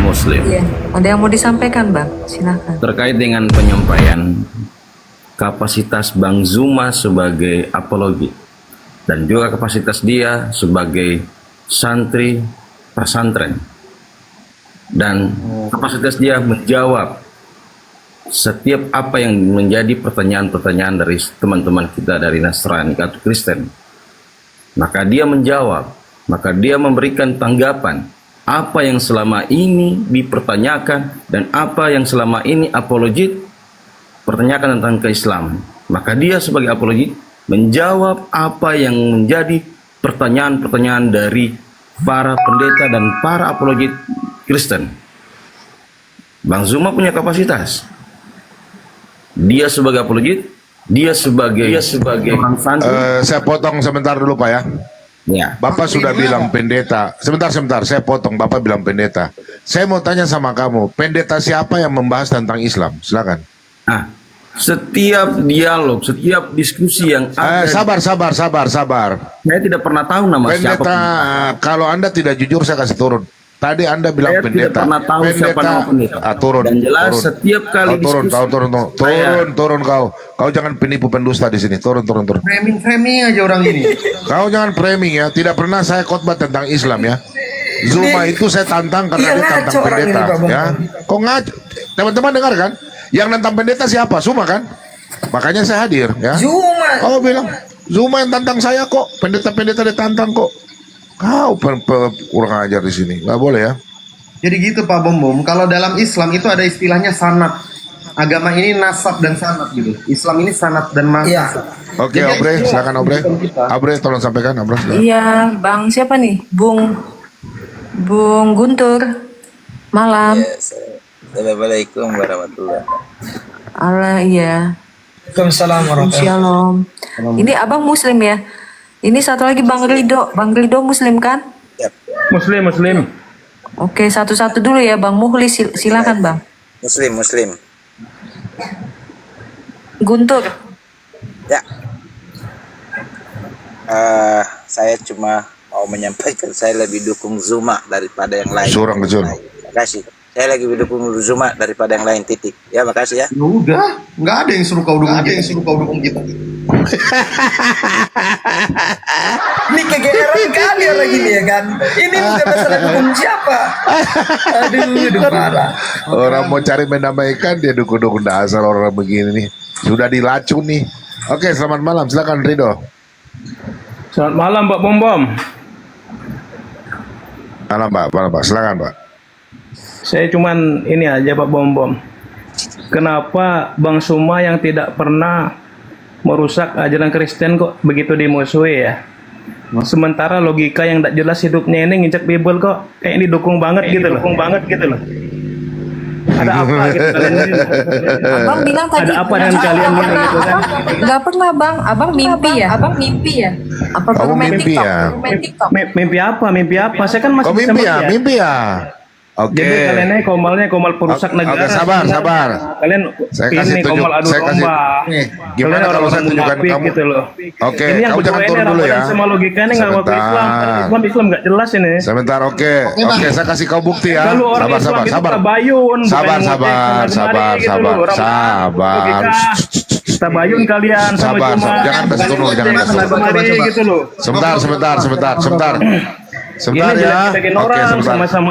Muslim. Iya. Ada yang mau disampaikan, Bang? Silakan. Terkait dengan penyampaian kapasitas Bang Zuma sebagai apologi dan juga kapasitas dia sebagai santri pesantren dan kapasitas dia menjawab setiap apa yang menjadi pertanyaan-pertanyaan dari teman-teman kita dari Nasrani atau Kristen. Maka dia menjawab, maka dia memberikan tanggapan apa yang selama ini dipertanyakan dan apa yang selama ini apologit pertanyakan tentang keislaman. Maka dia sebagai apologit menjawab apa yang menjadi pertanyaan-pertanyaan dari para pendeta dan para apologit Kristen. Bang Zuma punya kapasitas. Dia sebagai apologit, dia sebagai orang santri. Saya potong sebentar dulu Pak ya. Ya. Bapak sudah bilang pendeta. Sebentar, saya potong. Bapak bilang pendeta. Saya mau tanya sama kamu, pendeta siapa yang membahas tentang Islam? Silakan. Setiap dialog, setiap diskusi yang ada. Sabar. Saya tidak pernah tahu nama siapa. Pendeta, kalau Anda tidak jujur saya kasih turun. Tadi Anda bilang Saya pendeta. tidak pernah tahu siapa nama pendeta. Turun. Dan jelas turun. setiap kali diskusi. Turun kau. Kau jangan penipu pendusta di sini. Turun. Framing aja orang ini. Kau jangan framing ya. Tidak pernah saya khotbah tentang Islam ya. Zuma itu saya tantang karena dia tantang pendeta ya. Kau ngaco. Teman-teman dengar kan? Yang nantang pendeta siapa? Zuma kan? Makanya saya hadir ya. Zuma. Kau bilang Zuma yang tantang saya kok. Pendeta-pendeta ditantang kok. Kau kurang ajar di sini. Nggak boleh ya. Jadi gitu Pak Bom. Kalau dalam Islam itu ada istilahnya sanad. Agama ini nasab dan sanad gitu. Islam ini sanad dan nasab. Oke, Obre, silakan Obre. Obre, tolong sampaikan, Obre. Iya, Bang siapa nih? Bung Guntur. Malam. Yes. Assalamualaikum warahmatullahi Allah iya. Waalaikumsalam warahmatullahi Shalom. Ini Abang Muslim ya? Ini satu lagi Bang Rido. Bang Rido Muslim kan? Muslim. Oke, satu-satu dulu ya Bang Muhlis. Silakan Bang. Muslim. Guntur. Ya. Saya cuma mau menyampaikan saya lebih dukung Zuma daripada yang lain. Surang kecil. Terima kasih. Saya lagi dukung Zuma daripada yang lain, titik. Ya, makasih ya. Udah, nggak ada yang suruh kau dukung kita. Ini kegeeran kali orang ini ya kan. Ini bukan masalah dukung siapa. Aduh parah. Orang mau cari mendamaikan dia dukun-dukun dasar orang begini nih. Sudah dilacun nih. Oke, selamat malam. Silakan Rido. Selamat malam Pak Bom. Malam Pak. Silakan Pak. Saya cuman ini aja Pak Bom. Kenapa Bang Suma yang tidak pernah merusak ajaran Kristen kok begitu dimusuhi ya? Sementara logika yang tidak jelas hidupnya ini nginjak Bible kok kayak ini dukung banget gitu loh. Ada apa gitu kalian ini? Abang bilang tadi. Ada apa dengan kalian ini gitu kan? Enggak pernah Bang. Abang mimpi ya? Apa Kamu main mimpi TikTok? ya? Main TikTok. Mimpi apa? Saya kan masih Kau bisa melihat. mimpi ya? Oke. Jadi kalian ini komal perusak negara. Oke, sabar. Kalian Saya kasih ini komal adu domba. Gimana kalau saya tunjukkan munafik kamu? gitu loh. Oke, Ini yang kamu jangan berdua turun ini dulu ya. Sama logikanya nggak mau Islam nggak jelas ini. Sebentar, oke, saya kasih kau bukti ya. Kalau orang Islam itu tabayun, bukan Sabar. Tabayun kalian sama Sabar, Juma. jangan kasih turun, jangan kasih turun. Kemari gitu loh. Sebentar Ini ya. jelek-jelekin Oke, orang sebentar. sama-sama.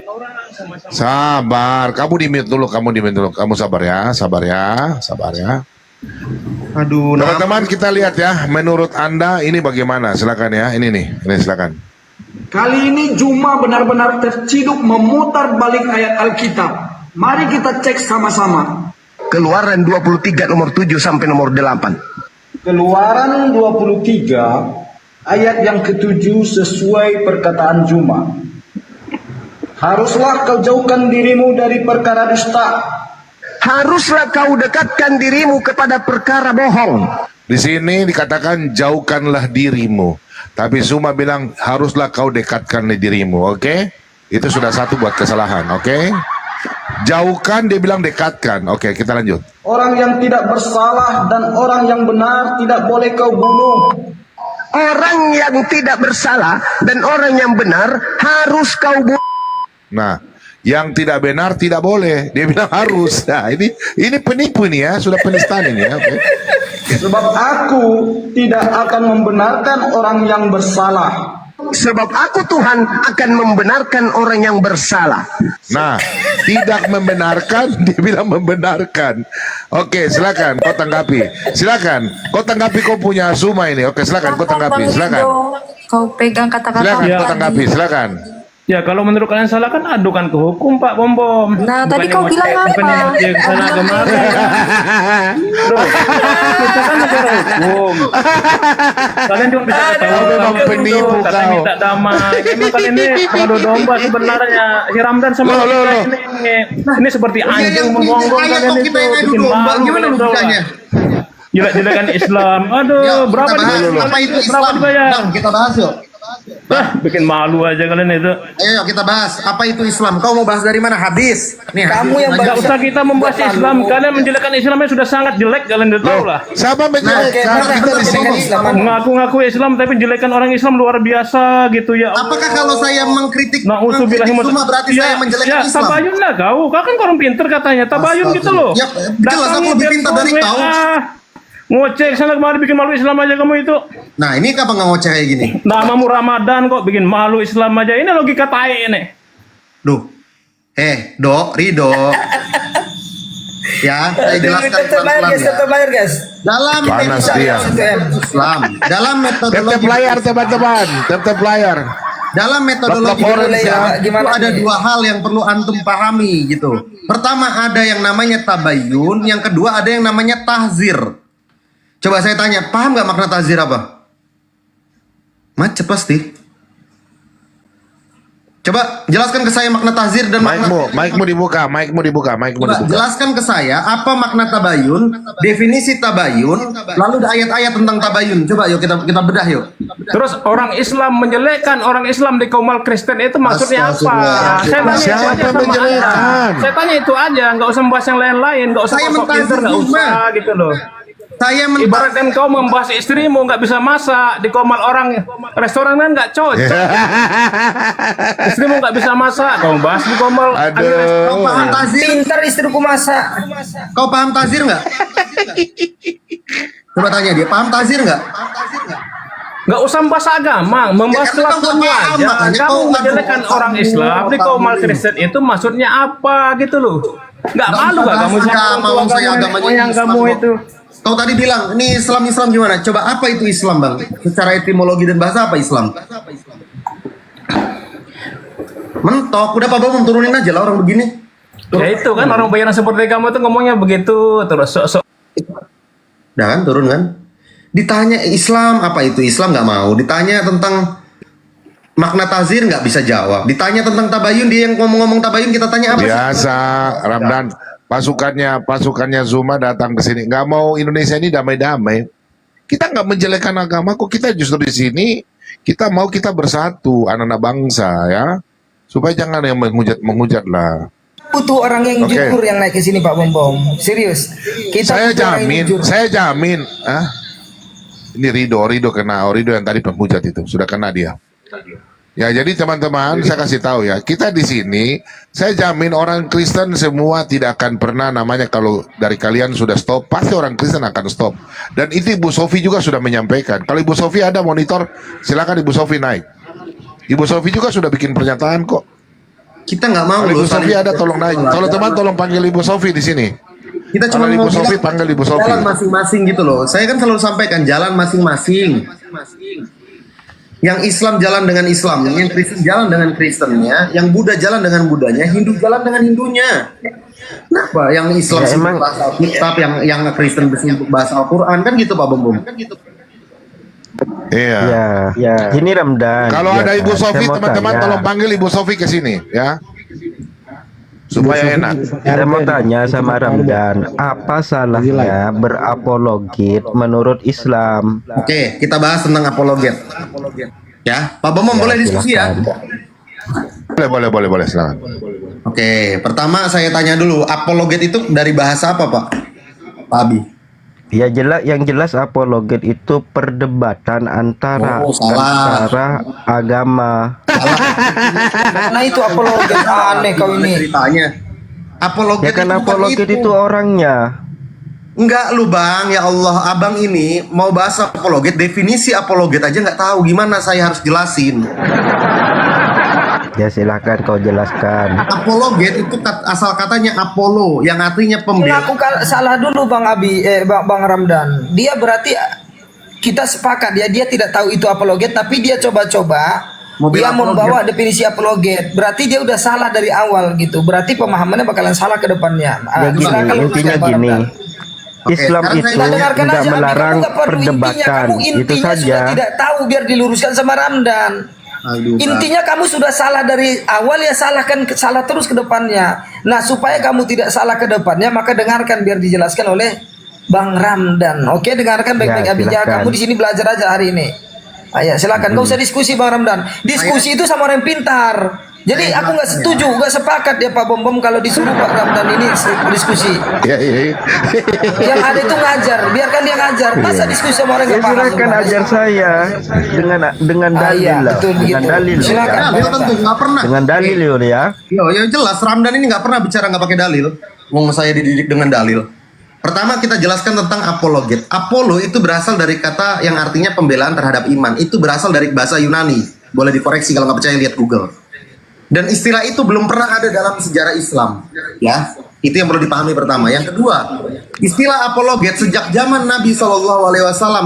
Sabar, kamu di mute dulu. Kamu sabar ya. Aduh, Teman-teman kita lihat ya, menurut Anda ini bagaimana? Silakan ya, ini silakan. Kali ini Juma benar-benar terciduk memutar balik ayat Alkitab. Mari kita cek sama-sama. Keluaran 23 nomor 7 sampai nomor 8. Keluaran 23 ayat yang ke-7 sesuai perkataan Juma. Haruslah kau jauhkan dirimu dari perkara dusta. Haruslah kau dekatkan dirimu kepada perkara bohong. Di sini dikatakan jauhkanlah dirimu. Tapi Zuma bilang haruslah kau dekatkan dirimu, oke? Itu sudah satu buat kesalahan, oke? Jauhkan, dia bilang dekatkan. Oke, kita lanjut. Orang yang tidak bersalah dan orang yang benar tidak boleh kau bunuh. Orang yang tidak bersalah dan orang yang benar harus kau bunuh. Nah, Yang tidak benar tidak boleh. Dia bilang harus. Nah, ini penipu nih ya, sudah penistaan ini ya. Oke. Sebab aku tidak akan membenarkan orang yang bersalah. Sebab aku Tuhan akan membenarkan orang yang bersalah. Nah, tidak membenarkan, dia bilang membenarkan. Oke, silakan kau tanggapi. Silakan, kau tanggapi, kau punya Zuma ini. Oke, silakan kau tanggapi. Bang Silakan. Rido, kau pegang kata-kata Silakan tadi. kau tanggapi. Silakan. Ya kalau menurut kalian salah kan adukan ke hukum Pak Bom Bom. Nah, tadi kau Bukannya bilang ngoceh- apa? bukannya ngoceh ke sana kemari. Loh, kita kan negara hukum. Kalian cuma bisa ketawa memang penipu kata kau. minta damai. Memang kalian ini pengadu domba sebenarnya. Si Ramdan sama Loh, loh, kita loh. ini seperti anjing membonggong Ayo kalian kok itu kita yang adu bikin domba, malu gimana kalian tahu logikanya? nggak? Jelek-jelekan Islam. Aduh, Yuk, berapa kita bahas dibayar? apa itu Berapa Islam? dibayar? Bang, kita bahas yuk. Bikin malu aja kalian itu. Ayo kita bahas apa itu Islam. Kau mau bahas dari mana? Hadis. Nih, Kamu yang Nggak usah kita membahas Islam. Kalian menjelekkan Islamnya sudah sangat jelek. Kalian udah tahu lah. Siapa menjelekkan? Kita di sini. Mengaku-ngaku Islam tapi jelekan orang Islam luar biasa gitu ya. Apakah kalau saya mengkritik Zuma berarti saya menjelekkan Islam? Tabayun lah kau kan orang pinter katanya. Tabayun gitu loh. Ya, jelas aku lebih pintar dari kau. Ngoceh sana kemari bikin malu Islam aja kamu itu. Nah, ini kenapa nggak ngoceh kayak gini? Namamu Ramadan kok bikin malu Islam aja. Ini logika tai ini. Duh. Rido. Ya, saya jelaskan pelan-pelan ya. Terbayar guys. Dalam Panas dia. Islam, dalam metodologi Tep-tep layar teman-teman. Tep-tep layar. dalam metodologi Lapor Islam itu gimana ada nih? dua hal yang perlu antum pahami gitu. Pertama ada yang namanya tabayyun, yang kedua ada yang namanya tahzir. Coba saya tanya, paham nggak makna tahzir apa? Macet pasti. Coba jelaskan ke saya makna tahzir dan makna. Mic-mu dibuka. Coba jelaskan ke saya apa makna tabayun, definisi tabayun, lalu ayat-ayat tentang tabayun. Coba yuk kita bedah yuk. Terus orang Islam menjelekkan orang Islam di kaum Kristen itu maksudnya apa? Astagfirullah. Saya tanya itu Siapa aja sama menjelekkan? Anda. Saya tanya itu aja, nggak usah membahas yang lain-lain, nggak usah Saya sok pinter, nggak mentahzir usah Zuma. gitu loh. Saya Ibaratkan kau membahas istrimu nggak bisa masak di komal orang restoran kan nggak cocok. Istrimu nggak bisa masak, kau bahas di komal. Kau paham tahzir? Pintar istriku masak. Kau paham tahzir nggak? Coba tanya dia, paham tahzir nggak? Nggak usah membahas agama, membahas Ya, karena kau kelakuanmu nggak paham, aja. makanya Kamu kau menjelekkan aduh, orang Islam di kaum Kristen itu maksudnya apa gitu loh? Nggak malu gak kamu agama, wong saya agamanya yang Islam kamu kok. itu? Kau tadi bilang, ini Islam gimana? Coba apa itu Islam, Bang? Secara etimologi dan bahasa apa Islam? Mentok, udah Pak Bang turunin aja lah orang begini. Ya itu kan orang bayaran seperti kamu tuh ngomongnya begitu terus sok-sok. Udah kan, turun kan? Ditanya Islam, apa itu Islam nggak mau. Ditanya tentang makna tazir nggak bisa jawab. Ditanya tentang tabayun, dia yang ngomong-ngomong tabayun, kita tanya apa sih? Biasa, Ramdan. Pasukannya Zuma datang ke sini. Nggak mau Indonesia ini damai-damai. Kita nggak menjelekkan agama kok. Kita justru di sini kita mau kita bersatu, anak-anak bangsa ya. Supaya jangan yang menghujat lah. Butuh orang yang Oke. jujur yang naik ke sini Pak Bom. Serius. Saya butuh orang yang jujur. jamin. Ini Rido kena. Rido yang tadi penghujat itu sudah kena dia. Ya, jadi teman-teman, saya kasih tahu ya, kita di sini, saya jamin orang Kristen semua tidak akan pernah namanya kalau dari kalian sudah stop, pasti orang Kristen akan stop. Dan itu Ibu Sofi juga sudah menyampaikan. Kalau Ibu Sofi ada monitor, silakan Ibu Sofi naik. Ibu Sofi juga sudah bikin pernyataan kok. Kita nggak mau Kalau loh. Ibu Sofi saling- ada, tolong naik. Kalau teman, tolong panggil Ibu Sofi di sini. Kita cuma Kalau mau Ibu Sofi, bilang panggil Ibu Sofi. jalan masing-masing gitu loh. Saya kan selalu sampaikan jalan masing-masing. Yang Islam jalan dengan Islam, yang Kristen jalan dengan Kristennya, yang Buddha jalan dengan Budanya, Hindu jalan dengan Hindunya. Kenapa? Yang Islam Ya, sibuk emang- bahas Alkitab, yang Kristen sibuk bahas Al-Quran, kan gitu Pak Bom. Iya. Ya, ini Ramdan. Kalau Ya ada kan? Ibu Sofi, Saya mau teman-teman tanya. tolong panggil Ibu Sofi ke sini ya. Supaya enak. Saya mau tanya sama Ramdan, apa salahnya berapologit menurut Islam? Oke, kita bahas tentang apologet. Ya, Pak Bom boleh diskusi ya? Boleh, silakan. Oke, pertama saya tanya dulu, apologet itu dari bahasa apa Pak? Pak Abi? Ya jelas, yang jelas apologet itu perdebatan antara Oh, salah. agama. Nah itu apologet aneh kau ini. Ceritanya. Ya Apologet kan itu bukan apologet itu orangnya. Enggak lu bang, ya Allah, abang ini mau bahas apologet, definisi apologet aja nggak tahu, gimana saya harus jelasin. Ya silahkan kau jelaskan. Apologet itu asal katanya Apollo, yang artinya pembela. Aku salah dulu Bang Abi, Bang Ramdan. Dia berarti kita sepakat ya, dia tidak tahu itu apologet, tapi dia coba-coba. Mobil Dia apologet. membawa definisi apologet. Berarti dia udah salah dari awal gitu. Berarti pemahamannya bakalan salah ke depannya. Ya gini, Silakan lu, intinya Bang gini. Ramdan. Islam sekarang itu saya dengarkan tidak aja, Abi. melarang Kamu nggak perlu perdebatan. intinya, Itu sudah saja. tidak tahu, biar diluruskan sama Ramdan. Aduh, Bang. Intinya kamu sudah salah dari awal, ya salahkan, salah terus ke depannya. Nah, supaya kamu tidak salah ke depannya, maka dengarkan biar dijelaskan oleh Bang Ramdan. Oke, dengarkan baik-baik Ya, Abijah. silakan. Kamu di sini belajar aja hari ini. Ayo, silakan. Gak usah diskusi Bang Ramdan. Diskusi itu sama orang yang pintar. Jadi aku nggak setuju, nggak sepakat ya Pak Bom kalau disuruh Pak Ramdan ini diskusi. Ya, ya. Yang ada itu ngajar, biarkan dia ngajar. Masa diskusi sama orang Ya yang nggak paham? silakan ajar saya dengan dalil iya, lah. betul Dengan begitu. dalil. Silakan. Ya. Dalil tentu nggak pernah. Dengan dalil ya. Ya jelas Ramdan ini nggak pernah bicara nggak pakai dalil. Wong saya dididik dengan dalil. Pertama kita jelaskan tentang apologet. Apollo itu berasal dari kata yang artinya pembelaan terhadap iman. Itu berasal dari bahasa Yunani. Boleh dikoreksi kalau nggak percaya, lihat Google. Dan istilah itu belum pernah ada dalam sejarah Islam. Ya, itu yang perlu dipahami pertama. Yang kedua, istilah apologet sejak zaman Nabi SAW,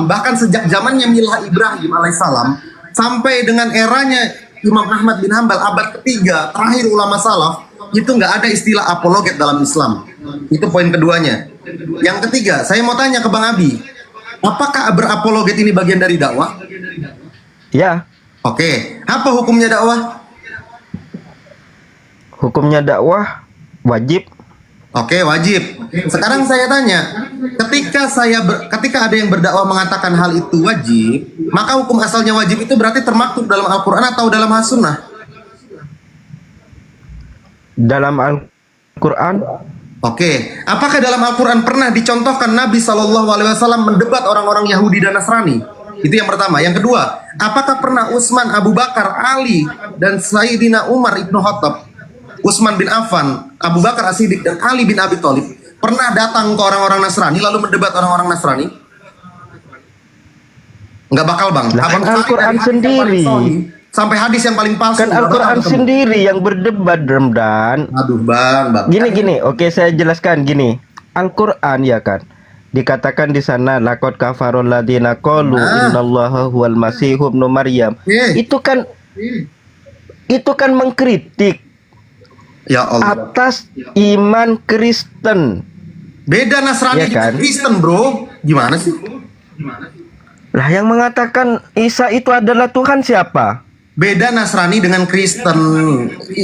bahkan sejak zamannya Milah Ibrahim alaihissalam, sampai dengan eranya Imam Ahmad bin Hambal abad ketiga, terakhir ulama salaf, itu nggak ada istilah apologet dalam Islam. Itu poin keduanya. Yang ketiga, saya mau tanya ke Bang Abi, apakah berapologet ini bagian dari dakwah? Ya, Oke, apa hukumnya dakwah? hukumnya dakwah wajib. Oke, wajib. Sekarang saya tanya, ketika ada yang berdakwah mengatakan hal itu wajib, maka hukum asalnya wajib itu berarti termaktub dalam Al-Qur'an atau dalam As-Sunnah? Dalam Al-Quran. Oke, apakah dalam Al-Quran pernah dicontohkan Nabi SAW mendebat orang-orang Yahudi dan Nasrani? Itu yang pertama. Yang kedua, apakah pernah Utsman, Abu Bakar, Ali, dan Sayyidina Umar Ibnu Khattab, Utsman bin Affan, Abu Bakar As-Siddiq, dan Ali bin Abi Thalib pernah datang ke orang-orang Nasrani lalu mendebat orang-orang Nasrani? Nggak bakal, Bang. Lah, kan Abang cari Al-Quran dari hadis yang sendiri. paling sahih sampai hadis yang paling palsu. Kan nggak bakal Al-Quran ketemu. sendiri yang berdebat, Ramdan. Aduh, Bang. Gini, oke saya jelaskan gini. Al-Quran ya kan. Dikatakan di sana laqad kafarul ladina qalu innallaha huwal masihub ibnu Maryam. Itu kan mengkritik Ya Allah. atas iman Kristen. Beda Nasrani Ya kan? dengan Kristen, bro. Gimana sih? Lah yang mengatakan Isa itu adalah Tuhan siapa? Beda Nasrani dengan Kristen.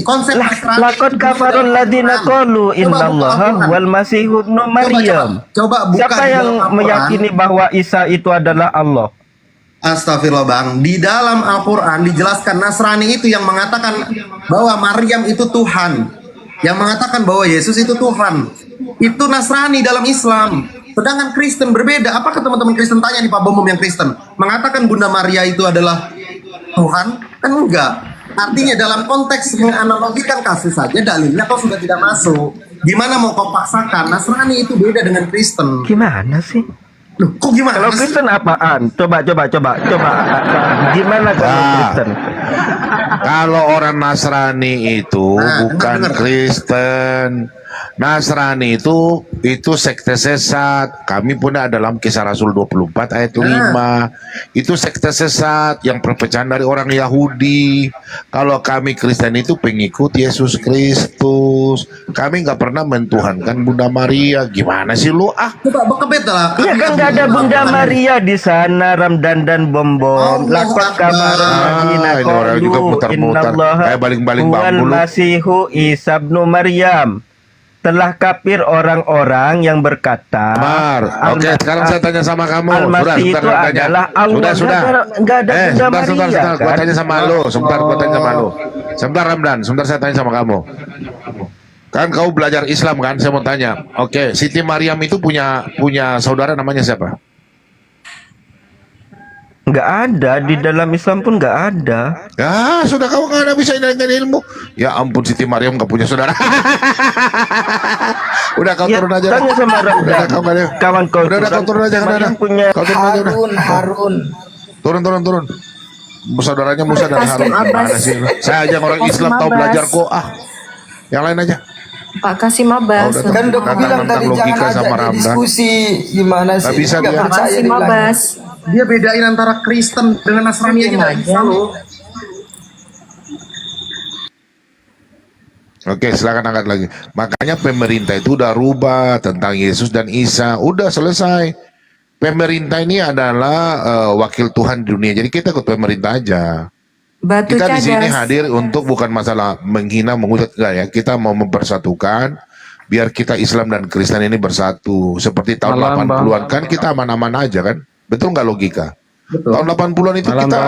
Konsep Nasrani. Laqad kafarul ladina qalu innallaha huwal masihub ibnu Maryam. Coba buka Siapa di yang dalam Al-Quran. meyakini bahwa Isa itu adalah Allah? Astagfirullah, Bang. Di dalam Al-Quran dijelaskan Nasrani itu yang mengatakan bahwa Maryam itu Tuhan, yang mengatakan bahwa Yesus itu Tuhan. Itu Nasrani dalam Islam. Sedangkan Kristen berbeda. Apakah teman-teman Kristen tanya nih Pak Bomom yang Kristen mengatakan Bunda Maria itu adalah Tuhan? Kan enggak. Artinya dalam konteks menganalogikan kasus saja dalilnya kau sudah tidak masuk. Gimana mau kau paksakan? Nasrani itu beda dengan Kristen. Gimana sih? Loh, kok gimana? Kalau sih? Kristen apaan? Coba. Gimana kalau Ah. Kristen? Kalau orang Nasrani itu bukan dengar. Kristen. Nasrani itu sekte sesat. Kami pun ada dalam Kisah Rasul 24 ayat 5. Itu sekte sesat yang perpecahan dari orang Yahudi. Kalau kami Kristen itu pengikut Yesus Kristus. Kami nggak pernah mentuhankan Bunda Maria. Gimana sih lu? Coba bekebet lah. Iya kan nggak ada Bunda Maria di sana, Ramdan dan Bom-Bom. Lakot kafaran ladina ini orang juga qalu muter-muter. innallaha Kayak baling-baling huwal bambu lu. masihu Isa ibnu Maryam. Telah kafir orang-orang yang berkata, Oke, sekarang saya tanya sama kamu. Al-Masih itu adalah Allah. Sudah. Nggak ada Bunda Sebentar. Maria, Gua kan? tanya sama lu. Sebentar, gua tanya sama lu. Sebentar, Ramdan. Sebentar saya tanya sama kamu. Kan kau belajar Islam kan? Saya mau tanya. Oke, Siti Maryam itu punya saudara namanya siapa? Nggak ada, di dalam Islam pun nggak ada. Ya, sudah kau nggak ada bisa dengan ilmu. Ya ampun, Siti Maryam nggak punya saudara. Udah kau Ya, turun aja. tanya sama Ramdan. Udah kau nggak ada. Kawan kau. Udah kau turun aja. Maryam punya. Kau turun aja udah. Harun. Turun. Saudaranya Musa dan Kasim Harun. Abbas. Gimana sih? Saya aja orang Kasim Islam tahu Abbas. belajar kok. Yang lain aja. Pak Kasim Abbas. Oh, udah Kan dok Tentang- bilang tentang tadi logika jangan sama ajak dia Ramdan. diskusi gimana sih? Nggak bisa Nggak dia. Pak percaya Kasim dibilang. Abbas. Dia bedain antara Kristen dengan Nasrani aja nggak bisa loh. Oke, silakan angkat lagi. Makanya pemerintah itu udah rubah tentang Yesus dan Isa. Udah selesai. Pemerintah ini adalah wakil Tuhan di dunia. Jadi kita ikut pemerintah aja. Batu Kita di sini Cadas. hadir untuk bukan masalah menghina, menghujat, enggak ya. Kita mau mempersatukan biar kita Islam dan Kristen ini bersatu. Seperti tahun Malam, 80-an kan kita aman-aman aja kan. Betul nggak logika? Betul. Tahun 80-an itu Malam, kita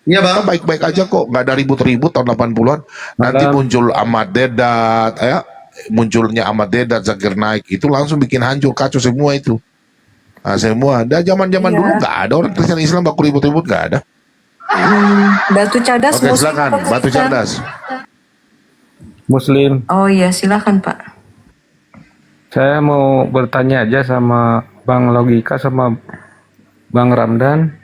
Iya bang. kita baik-baik aja kok, nggak ada ribut-ribut tahun 80-an. Nanti Malam. muncul Ahmad Dedat, ya, munculnya Ahmad Dedat, Zakir Naik, itu langsung bikin hancur kacau semua itu. Nah, semua. Dan zaman-zaman Iya. dulu nggak ada orang Kristen Islam baku ribut-ribut, nggak ada. Batu Cadas. Oke, Muslim silakan, atau Batu Kristen? Cerdas. Muslim. Oh iya, silakan Pak. Saya mau bertanya aja sama Bang Logika sama Bang Ramdan.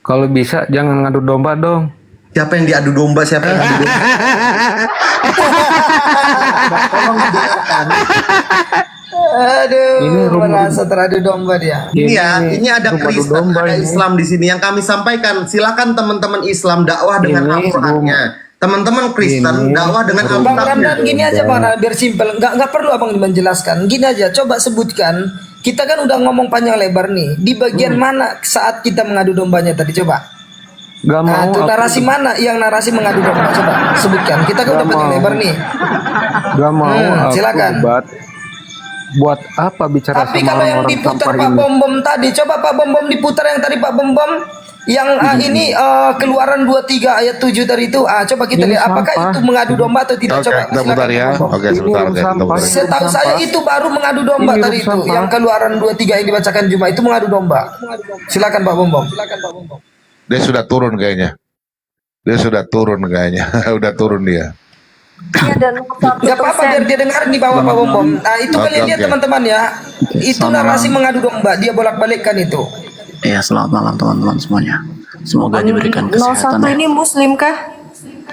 Kalau bisa jangan ngadu domba dong. Siapa yang diadu domba? Siapa yang diadu domba? Tolong didengarkan. Aduh, Ini rumah- merasa teradu domba dia. Ini ada rumah Kristen, domba ada ini. Islam di sini yang kami sampaikan. Silakan teman-teman Islam dakwah dengan Ini Al-Qur'annya. Teman-teman Kristen Ini dakwah dengan Bang Alkitabnya. Ramdan gini aja Bang, biar simpel. Nggak perlu abang menjelaskan. Gini aja, coba sebutkan. Kita kan udah ngomong panjang lebar nih. Di bagian mana saat kita mengadu dombanya tadi coba? Gak mau. Nah, itu aku- narasi mana yang narasi mengadu domba? Coba sebutkan. Kita kan udah panjang mau. lebar nih. Gak mau. aku silakan. Buat apa bicara Tapi sama kalau yang orang diputar sampah Pak ini? Bom Bom tadi, coba Pak Bom Bom diputar yang tadi Pak Bom Bom yang ini Keluaran 23 ayat 7 tadi itu. Coba kita Ini lihat apakah sampah. itu mengadu domba atau tidak. Oke, Coba kita putar ya. Pak Bom Bom. Oke, sebentar. Ini Oke, kita sampah. putar. Setahu saya itu baru mengadu domba Ini tadi itu. sampah. Yang Keluaran 23 yang dibacakan Jumat itu mengadu domba. Silakan Pak Bom Bom. Dia sudah turun kayaknya. Udah turun dia. Iya, dan 1%. Gak apa-apa biar dia dengar di bawah Pak Bom Bom. Nah itu Oke, kalian lihat oke. teman-teman ya. Itu narasi mengadu domba. Dia bolak-balikkan itu. Ya, selamat malam teman-teman semuanya. Semoga diberikan 01 kesehatan. Ya. ini Muslim kah?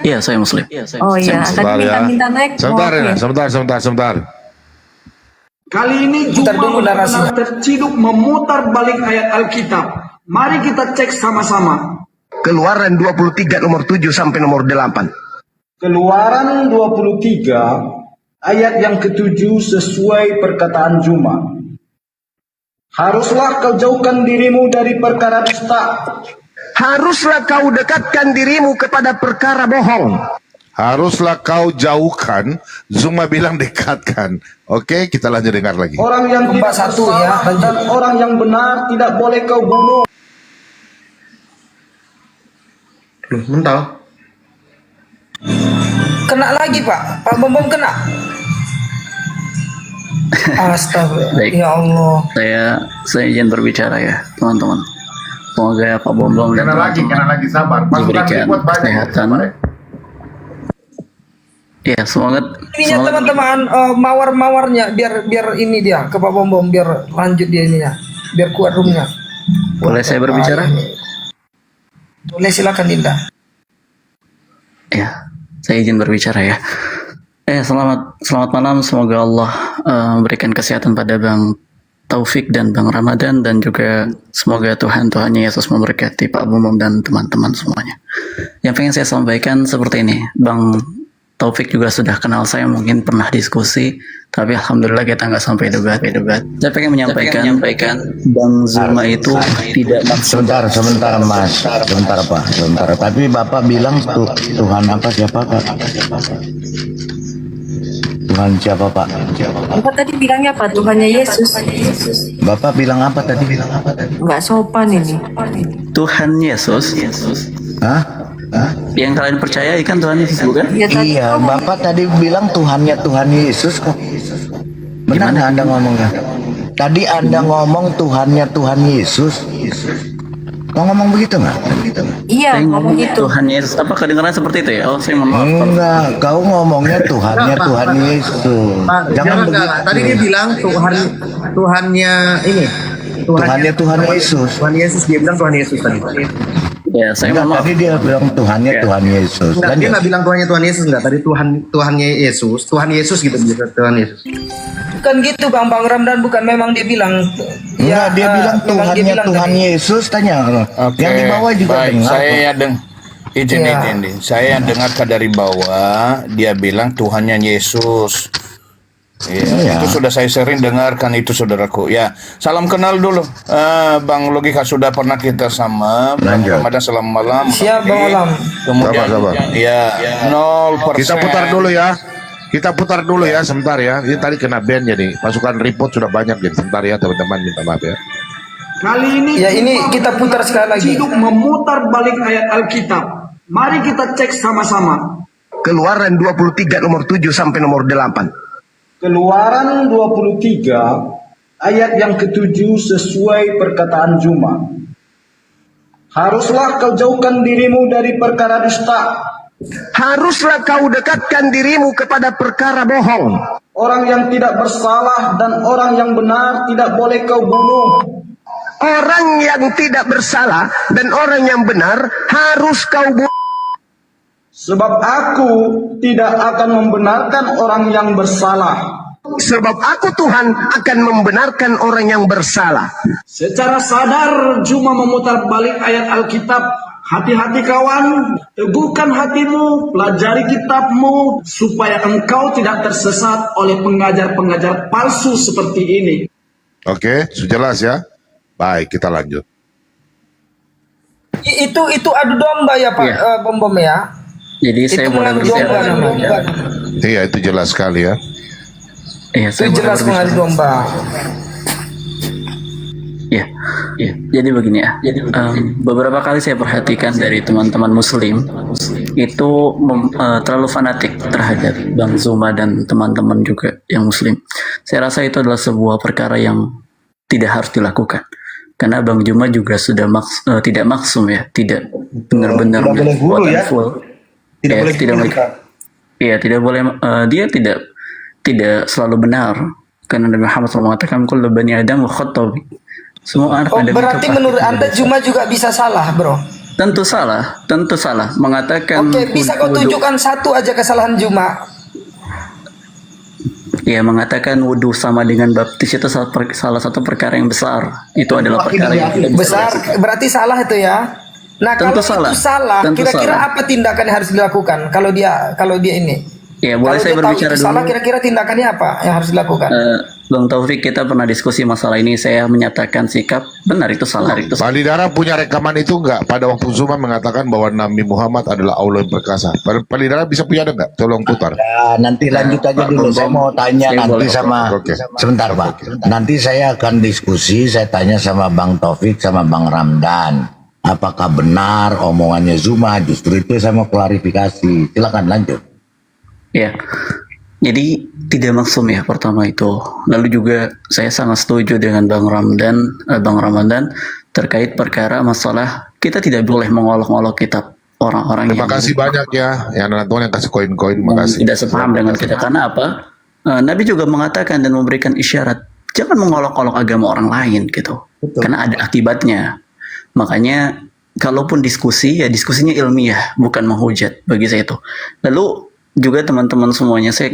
Iya, saya Muslim. Oh iya, tadi Sebentar ya. minta naik. Sebentar Oh, ya, oke. sebentar. Kali ini Putar Juma dulu narasinya. benar-benar terciduk memutar balik ayat Alkitab. Mari kita cek sama-sama. Keluaran 23 nomor 7 sampai nomor 8. Keluaran 23 ayat yang ke-7 sesuai perkataan Juma. Haruslah kau jauhkan dirimu dari perkara dusta. Haruslah kau dekatkan dirimu kepada perkara bohong. Haruslah kau jauhkan. Zuma bilang dekatkan. Oke, kita lanjut dengar lagi. Orang yang Nomor tidak satu ya, bersalah lanjut. dan orang yang benar tidak boleh kau bunuh. Loh, mental. Kena lagi Pak. Pak Bom Bom kena. Astagfirullah. Baik. Ya Allah. Saya izin berbicara ya, teman-teman. Semoga Pak Bom Bom dan teman-teman lagi, sabar. diberikan kesehatan. Ya, semoga Ininya teman-teman mawar-mawarnya biar ini dia ke Pak Bom Bom biar lanjut dia ininya. Biar kuat roomnya. boleh saya berbicara? Boleh silakan Dinda. Ya, saya izin berbicara ya. Selamat malam. Semoga Allah memberikan kesehatan pada Bang Taufik dan Bang Ramadan, dan juga semoga Tuhannya Yesus memberkati Pak Bumum dan teman-teman semuanya. Yang pengen saya sampaikan seperti ini, Bang Taufik juga sudah kenal saya, mungkin pernah diskusi, tapi alhamdulillah kita nggak sampai debat. Saya pengen menyampaikan Bang Zuma itu tidak maksud. Sebentar Mas, sebentar Pak, sebentar. Tapi Bapak bilang Tuhan apa, siapa Pak? Tuhan siapa Pak? Bapak tadi bilangnya apa? Tuhannya Yesus. Bapak bilang apa tadi? Nggak sopan ini. Tuhan Yesus. Hah? Yang kalian percaya ikan Tuhan Yesus bukan? Iya, Bapak tadi bilang Tuhannya Tuhan Yesus kok. Benar nggak Anda ngomongnya? Tadi Anda ngomong Tuhannya Tuhan Yesus. Kau ngomong begitu nggak? Iya, Saya ngomong gitu. Tuhan Yesus. Apa kedengaran seperti itu ya? Oh, saya mohon maaf. Enggak, kau ngomongnya Tuhannya Tuhan Yesus. Pak, Jangan begitu. enggak. Tadi dia bilang Tuhannya ini. Tuhannya Tuhan Yesus. Tuhan Yesus, dia bilang Tuhan Yesus tadi. Ya, saya Enggak, mohon maaf. tadi dia bilang Tuhannya Tuhan Yesus. Enggak, dia nggak bilang Tuhannya Tuhan Yesus, enggak. Tadi Tuhannya Yesus, Tuhan Yesus gitu, Tuhan Yesus. Bukan gitu Bang Ramdan, bukan memang dia bilang. Enggak, dia bilang memang dia Tuhannya bilang Tuhan tadi. Yesus, tanya. Oke, Yang di bawah juga baik. dengar. Saya izin. Iya. Saya dengarkan dari bawah, dia bilang Tuhannya Yesus. Iya. Itu sudah saya sering dengarkan itu saudaraku. Ya, salam kenal dulu. Bang Logika sudah pernah kita sama. Bang Lanjut. Ramadan selamat malam. Siap Bang Olam. Kemudian, Sabar. ya 0%. Kita putar dulu ya. Kita putar dulu ya, sebentar ya. Ini tadi kena ban jadi. Pasukan report sudah banyak jadi. Sebentar ya teman-teman, minta maaf ya. Kali ini Ya, ini kita putar sekali lagi. Ciduk memutar balik ayat Alkitab. Mari kita cek sama-sama. Keluaran 23 nomor 7 sampai nomor 8. Keluaran 23 ayat yang ke-7 sesuai perkataan Juma. Haruslah kau jauhkan dirimu dari perkara dusta. Haruslah kau dekatkan dirimu kepada perkara bohong. Orang yang tidak bersalah dan orang yang benar tidak boleh kau bunuh. Orang yang tidak bersalah dan orang yang benar harus kau bunuh. Sebab aku tidak akan membenarkan orang yang bersalah. Sebab aku Tuhan akan membenarkan orang yang bersalah. Secara sadar Juma memutar balik ayat Alkitab. Hati-hati kawan, teguhkan hatimu, pelajari kitabmu, supaya engkau tidak tersesat oleh pengajar-pengajar palsu seperti ini. Oke, sudah jelas ya. Baik, kita lanjut. Itu adu domba ya Pak Bom ya. Jadi Itu saya boleh mengadu domba berbicara. namanya. Iya, itu jelas sekali ya. Iya, Itu saya boleh jelas berbicara. mengadu domba. Ya, jadi begini ya. Beberapa kali saya perhatikan dari teman-teman Muslim itu terlalu fanatik terhadap Bang Zuma dan teman-teman juga yang Muslim. Saya rasa itu adalah sebuah perkara yang tidak harus dilakukan. Karena Bang Zuma juga sudah tidak maksum ya, tidak benar-benar Tidak boleh guru ya. full. Tidak boleh tidak boleh. Iya, tidak boleh. Dia tidak selalu benar. Karena Nabi Muhammad SAW mengatakan kullu bani Adam khatau. Semua anak Oh, Adam berarti itu menurut pasti Anda berdosa. Juma juga bisa salah, Bro? Tentu salah. Mengatakan Oke, bisa kau wudhu- tunjukkan satu aja kesalahan Juma? Ya, mengatakan wudhu sama dengan baptis itu salah satu perkara yang besar. Itu adalah perkara yang tidak bisa Besar, dilakukan. berarti salah itu ya. Nah, Tentu kalau salah. itu salah, Tentu kira-kira salah. apa tindakan yang harus dilakukan kalau dia ini? Ya, boleh Kalau saya dia tahu berbicara itu dulu. salah, kira-kira tindakannya apa yang harus dilakukan? Bang Taufik, kita pernah diskusi masalah ini. Saya menyatakan sikap benar itu salah. Palidara punya rekaman itu enggak? Pada waktu Zuma mengatakan bahwa Nabi Muhammad adalah Allah yang perkasa. Palidara bisa punya ada enggak? Tolong putar. Ya, nanti lanjut aja dulu. Saya mau tanya Saya nanti boleh. sama. Oke. Sebentar Pak. Nanti saya akan diskusi. Saya tanya sama Bang Taufik sama Bang Ramdan. Apakah benar omongannya Zuma? Justru itu saya mau klarifikasi. Silakan lanjut. Ya, jadi tidak maksum ya pertama itu. Lalu juga saya sangat setuju dengan Bang Ramadan terkait perkara masalah kita tidak boleh mengolok-olok kitab orang-orang Terima yang kasih banyak ya. Yang nonton yang kasih koin-koin. Terima kasih. tidak sepaham dengan kita. Karena apa? Nabi juga mengatakan dan memberikan isyarat jangan mengolok-olok agama orang lain gitu. Karena ada akibatnya. Makanya kalaupun diskusi ya diskusinya ilmiah bukan menghujat bagi saya itu. Lalu juga teman-teman semuanya saya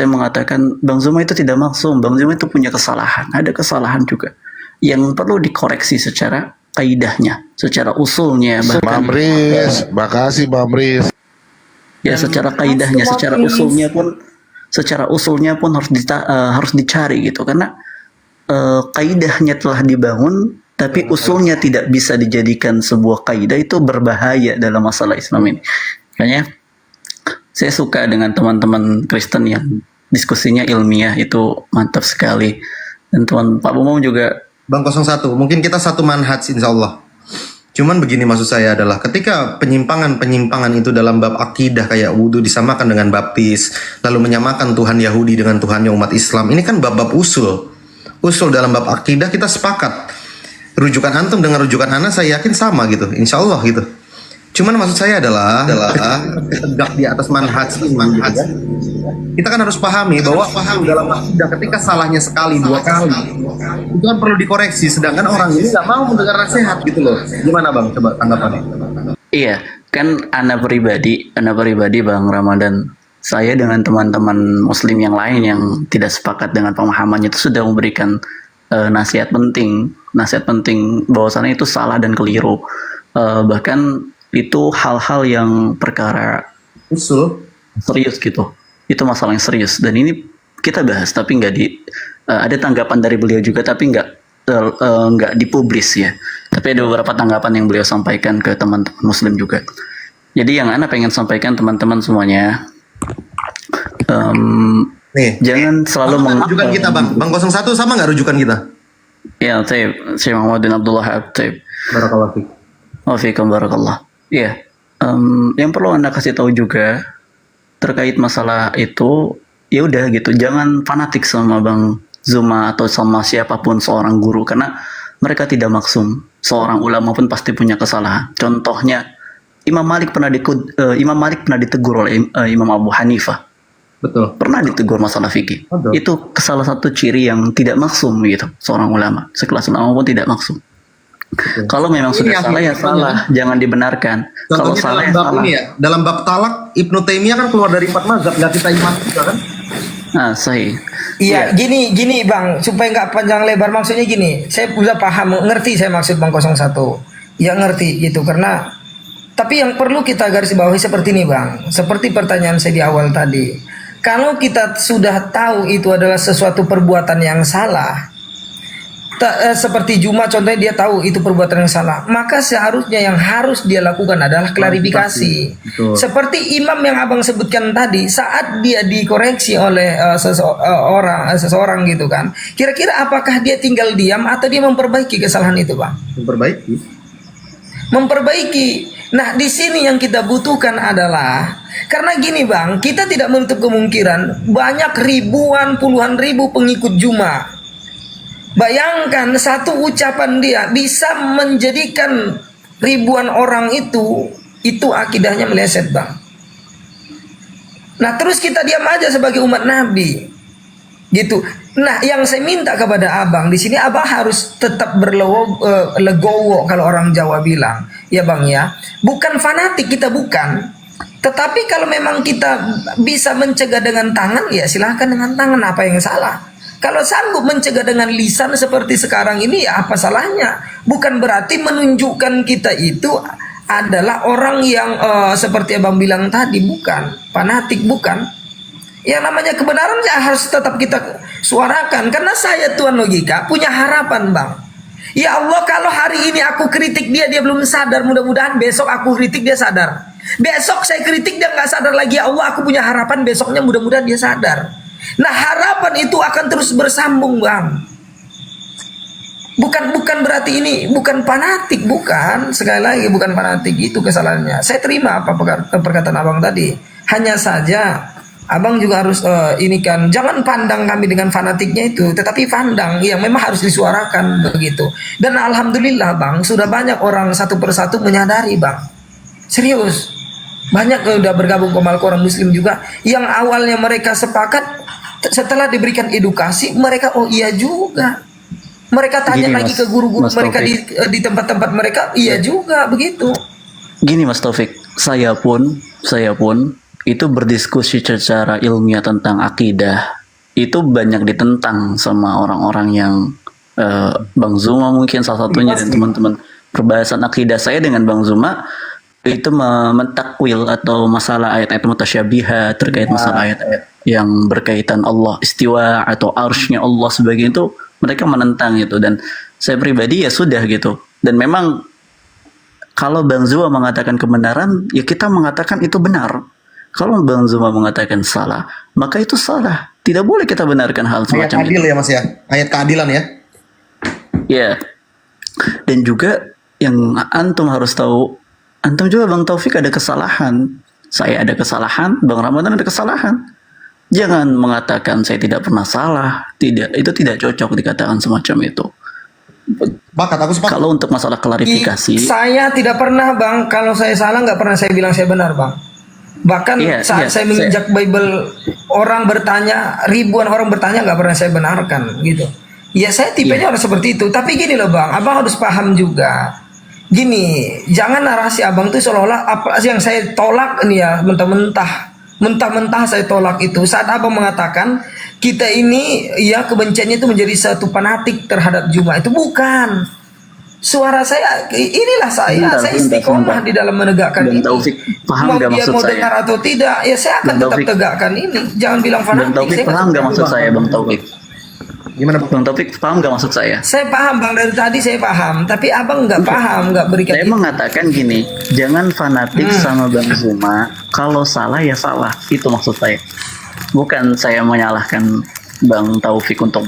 mengatakan Bang Zuma itu tidak maksum. Bang Zuma itu punya kesalahan, ada kesalahan juga yang perlu dikoreksi secara kaidahnya, secara usulnya, bahkan Mamris, makasih Mamris. ya secara kaidahnya, secara usulnya pun harus dicari gitu. Karena kaidahnya telah dibangun tapi usulnya tidak bisa dijadikan sebuah kaidah, itu berbahaya dalam masalah Islam ini. Makanya saya suka dengan teman-teman Kristen yang diskusinya ilmiah, itu mantap sekali. Dan Pak Bumong juga. Bang 01, mungkin kita satu manhaj insya Allah. Cuman begini maksud saya adalah ketika penyimpangan-penyimpangan itu dalam bab akidah kayak wudhu disamakan dengan baptis, lalu menyamakan Tuhan Yahudi dengan Tuhannya umat Islam, ini kan bab-bab usul. Usul dalam bab akidah kita sepakat. Rujukan antum dengan rujukan ana saya yakin sama gitu, insya Allah gitu. Cuman maksud saya adalah tegak di atas manhaj gitu kan. Kita kan harus pahami bahwa dalam akidah ketika salahnya sekali, 2 kali, itu kan perlu dikoreksi. Sedangkan orang ini nggak mau mendengar nasihat gitu loh. Gimana Bang? Coba tanggapannya. Iya, kan ana pribadi Bang Ramadan, saya dengan teman-teman muslim yang lain yang tidak sepakat dengan pemahamannya itu sudah memberikan nasihat penting bahwasannya itu salah dan keliru. Bahkan itu hal-hal yang perkara usul serius gitu. Itu masalah yang serius dan ini kita bahas tapi nggak ada tanggapan dari beliau juga tapi nggak dipublis ya. Tapi ada beberapa tanggapan yang beliau sampaikan ke teman-teman muslim juga. Jadi yang ana pengen sampaikan teman-teman semuanya, jangan selalu rujukan kita Bang 01 sama nggak rujukan kita? Ya, saya Muhammadin Abdullah Habib. Barakallah fiik. Wafikum barakallah. Iya, yang perlu Anda kasih tahu juga terkait masalah itu, ya udah gitu, jangan fanatik sama Bang Zuma atau sama siapapun seorang guru karena mereka tidak maksum. Seorang ulama pun pasti punya kesalahan. Contohnya Imam Malik pernah ditegur oleh Imam Abu Hanifah. Betul. Pernah ditegur masalah fikih. Itu salah satu ciri yang tidak maksum gitu, seorang ulama. Sekelas ulama pun tidak maksum. Kalau memang sudah salah ya salah, jangan dibenarkan. Kalau salah ya salah. Dalam bab talak Ibnu Taimiyah kan keluar dari 4 mazhab, nggak kita iman juga kan? Nah, sahih. Iya, gini Bang, supaya nggak panjang lebar maksudnya gini. Saya udah paham, ngerti saya maksud Bang 01. Ya ngerti gitu karena tapi yang perlu kita garis bawahi seperti ini Bang. Seperti pertanyaan saya di awal tadi. Kalau kita sudah tahu itu adalah sesuatu perbuatan yang salah, seperti Juma contohnya dia tahu itu perbuatan yang salah, maka seharusnya yang harus dia lakukan adalah klarifikasi. Seperti imam yang abang sebutkan tadi, saat dia dikoreksi oleh seseorang gitu kan, kira-kira apakah dia tinggal diam atau dia memperbaiki kesalahan itu Bang? Memperbaiki. Nah di sini yang kita butuhkan adalah, karena gini Bang, kita tidak menutup kemungkinan banyak ribuan puluhan ribu pengikut Juma. Bayangkan satu ucapan dia bisa menjadikan ribuan orang itu akidahnya meleset Bang. Nah terus kita diam aja sebagai umat Nabi gitu. Nah yang saya minta kepada abang di sini, abang harus tetap legowo kalau orang Jawa bilang ya Bang ya. Bukan fanatik kita bukan, tetapi kalau memang kita bisa mencegah dengan tangan ya silahkan dengan tangan, apa yang salah? Kalau sanggup mencegah dengan lisan seperti sekarang ini ya apa salahnya? Bukan berarti menunjukkan kita itu adalah orang yang seperti abang bilang tadi, bukan fanatik, bukan. Yang namanya kebenaran ya harus tetap kita suarakan. Karena saya Tuan Logika punya harapan Bang. Ya Allah, kalau hari ini aku kritik dia belum sadar, mudah-mudahan besok aku kritik dia sadar. Besok saya kritik dia nggak sadar lagi, ya Allah aku punya harapan besoknya mudah-mudahan dia sadar. Nah harapan itu akan terus bersambung Bang. Bukan berarti ini bukan fanatik, bukan. Sekali lagi bukan fanatik, itu kesalahannya. Saya terima apa perkataan abang tadi. Hanya saja abang juga harus ini kan, jangan pandang kami dengan fanatiknya itu, tetapi pandang yang memang harus disuarakan begitu. Dan alhamdulillah Bang, sudah banyak orang satu persatu menyadari Bang. Serius. Banyak udah bergabung ke Malko orang muslim juga yang awalnya mereka sepakat, setelah diberikan edukasi mereka oh iya juga. Mereka tanya lagi ke guru-guru mereka di tempat-tempat mereka, iya juga begitu. Gini Mas Taufik, saya pun itu berdiskusi secara ilmiah tentang akidah itu banyak ditentang sama orang-orang yang Bang Zuma mungkin salah satunya dan teman-teman. Perbahasan akidah saya dengan Bang Zuma itu mentakwil atau masalah ayat-ayat mutasyabihat terkait masalah ayat-ayat yang berkaitan Allah istiwa atau arsy-nya Allah sebagai itu, mereka menentang itu. Dan saya pribadi ya sudah gitu. Dan memang kalau Bang Zuma mengatakan kebenaran, ya kita mengatakan itu benar. Kalau Bang Zuma mengatakan salah, maka itu salah. Tidak boleh kita benarkan hal semacam itu. Ayat adil ya Mas ya, ayat keadilan ya. Ya. Dan juga yang antum harus tahu, antum juga Bang Taufik ada kesalahan, saya ada kesalahan, Bang Ramadan ada kesalahan. Jangan mengatakan saya tidak pernah salah, itu tidak cocok dikatakan semacam itu. Aku sepakat. Kalau untuk masalah klarifikasi, Saya tidak pernah Bang, kalau saya salah nggak pernah saya bilang saya benar Bang. Bahkan saat saya menginjak Bible, orang bertanya, ribuan orang bertanya nggak pernah saya benarkan gitu. Ya saya tipenya orang seperti itu. Tapi gini loh Bang, abang harus paham juga. Gini, jangan narasi abang tuh seolah-olah apa yang saya tolak ini ya mentah-mentah saya tolak itu. Saat abang mengatakan kita ini ya kebenciannya itu menjadi satu fanatik terhadap Juma, itu bukan. Suara saya, inilah saya istiqomah di dalam menegakkan ini. Paham Mau nggak dia maksud mau saya? dengar atau tidak, ya saya akan tetap tegakkan ini. Jangan bilang Bang fanatik. Taufik Saya paham nggak maksud saya, Bang Taufik? Gimana Bang Taufik paham nggak maksud saya? Saya paham Bang, dari tadi saya paham, tapi abang nggak paham, nggak berikan. Saya mengatakan gini, jangan fanatik sama Bang Zuma. Kalau salah ya salah, itu maksud saya. Bukan saya menyalahkan Bang Taufik untuk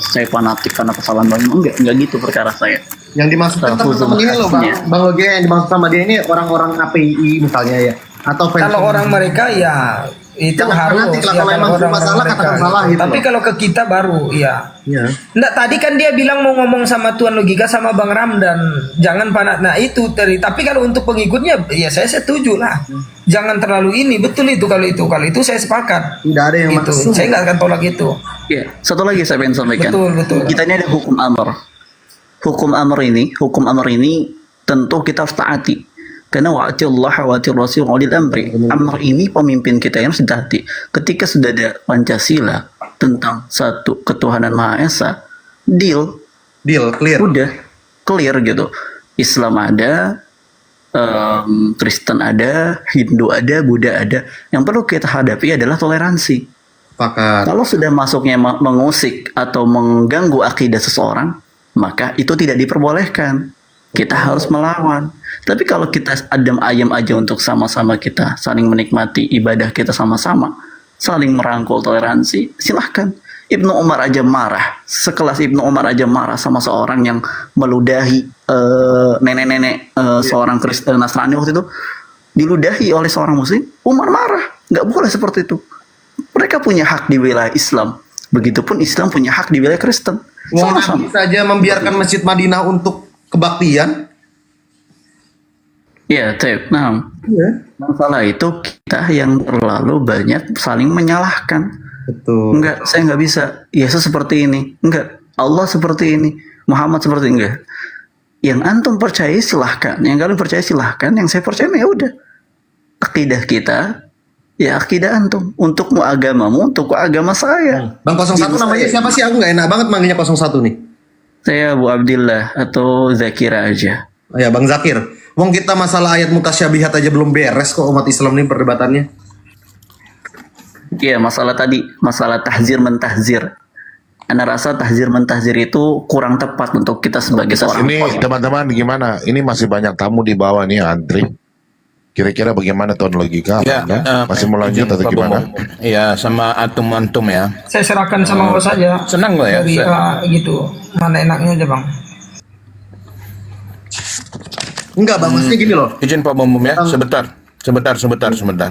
saya fanatik karena kesalahan Bang Zuma. Enggak gitu perkara saya. Yang dimaksudkan teman-teman ini loh Bang Logi, yang dimaksud sama dia ini orang-orang API misalnya ya, atau Kalau orang mereka ya itu Jangan harus fanatik lah, ya, kalau emang orang-orang cuma salah, mereka. katakan salah gitu Tapi loh. kalau ke kita baru ya. Nggak, tadi kan dia bilang mau ngomong sama Tuan Logika sama Bang Ramdan, jangan panas. Nah itu tadi. Tapi kalau untuk pengikutnya, ya saya setuju lah. Jangan terlalu ini, betul itu kalau itu saya sepakat. Tidak ada yang itu. maksud. Saya nggak akan tolak itu. Ya, satu lagi saya ingin sampaikan. Betul. Kita ini ada hukum amr. Hukum amr ini tentu kita harus taati. Karena wa'atillaha wa'atir rasul ulil amri. Amr ini pemimpin kita yang harus ditaati. Ketika sudah ada Pancasila tentang satu ketuhanan Maha Esa, deal clear. Udah clear gitu. Islam ada, Kristen ada, Hindu ada, Buddha ada. Yang perlu kita hadapi adalah toleransi. Kalau sudah masuknya mengusik atau mengganggu akidah seseorang, maka itu tidak diperbolehkan. Kita harus melawan. Tapi kalau kita adem ayem aja untuk sama-sama kita saling menikmati ibadah kita sama-sama, saling merangkul toleransi, silahkan. Ibnu Umar aja marah, sekelas Ibnu Umar aja marah sama seorang yang meludahi nenek-nenek seorang Kristen Nasrani waktu itu, diludahi oleh seorang Muslim. Umar marah, nggak boleh seperti itu. Mereka punya hak di wilayah Islam, begitupun Islam punya hak di wilayah Kristen. Nabi saja membiarkan Masjid Madinah untuk kebaktian. Ya, nah, masalah itu kita yang terlalu banyak saling menyalahkan. Betul. Enggak, saya nggak bisa. Yesus seperti ini. Enggak, Allah seperti ini. Muhammad seperti ini. Enggak. Yang antum percaya silahkan. Yang kalian percaya silahkan. Yang saya percaya ya udah. Akidah kita, ya akidah antum. Untukmu agamamu, untukku agama saya. Bang 01 namanya siapa sih? Aku nggak enak banget manggilnya 01 nih. Saya Abu Abdillah atau Zakira aja. Oh ya Bang Zakir. Wong kita masalah ayat mutasyabihat aja belum beres kok umat Islam nih perdebatannya. Iya, masalah tadi, masalah tahzir mentahzir. Anda rasa tahzir mentahzir itu kurang tepat untuk kita sebagai seorang Ini teman-teman gimana? Ini masih banyak tamu di bawah nih antri. Kira-kira bagaimana Tuan Logika? Ya, masih mau lanjut atau Pak gimana? Bombom. Iya, sama antum ya. Saya serahkan sama bos saja. Senang nggak ya? Dari, gitu. Mana enaknya aja Bang. Enggak Bang, maksudnya gini loh. Izin Pak Bombom ya, sebentar.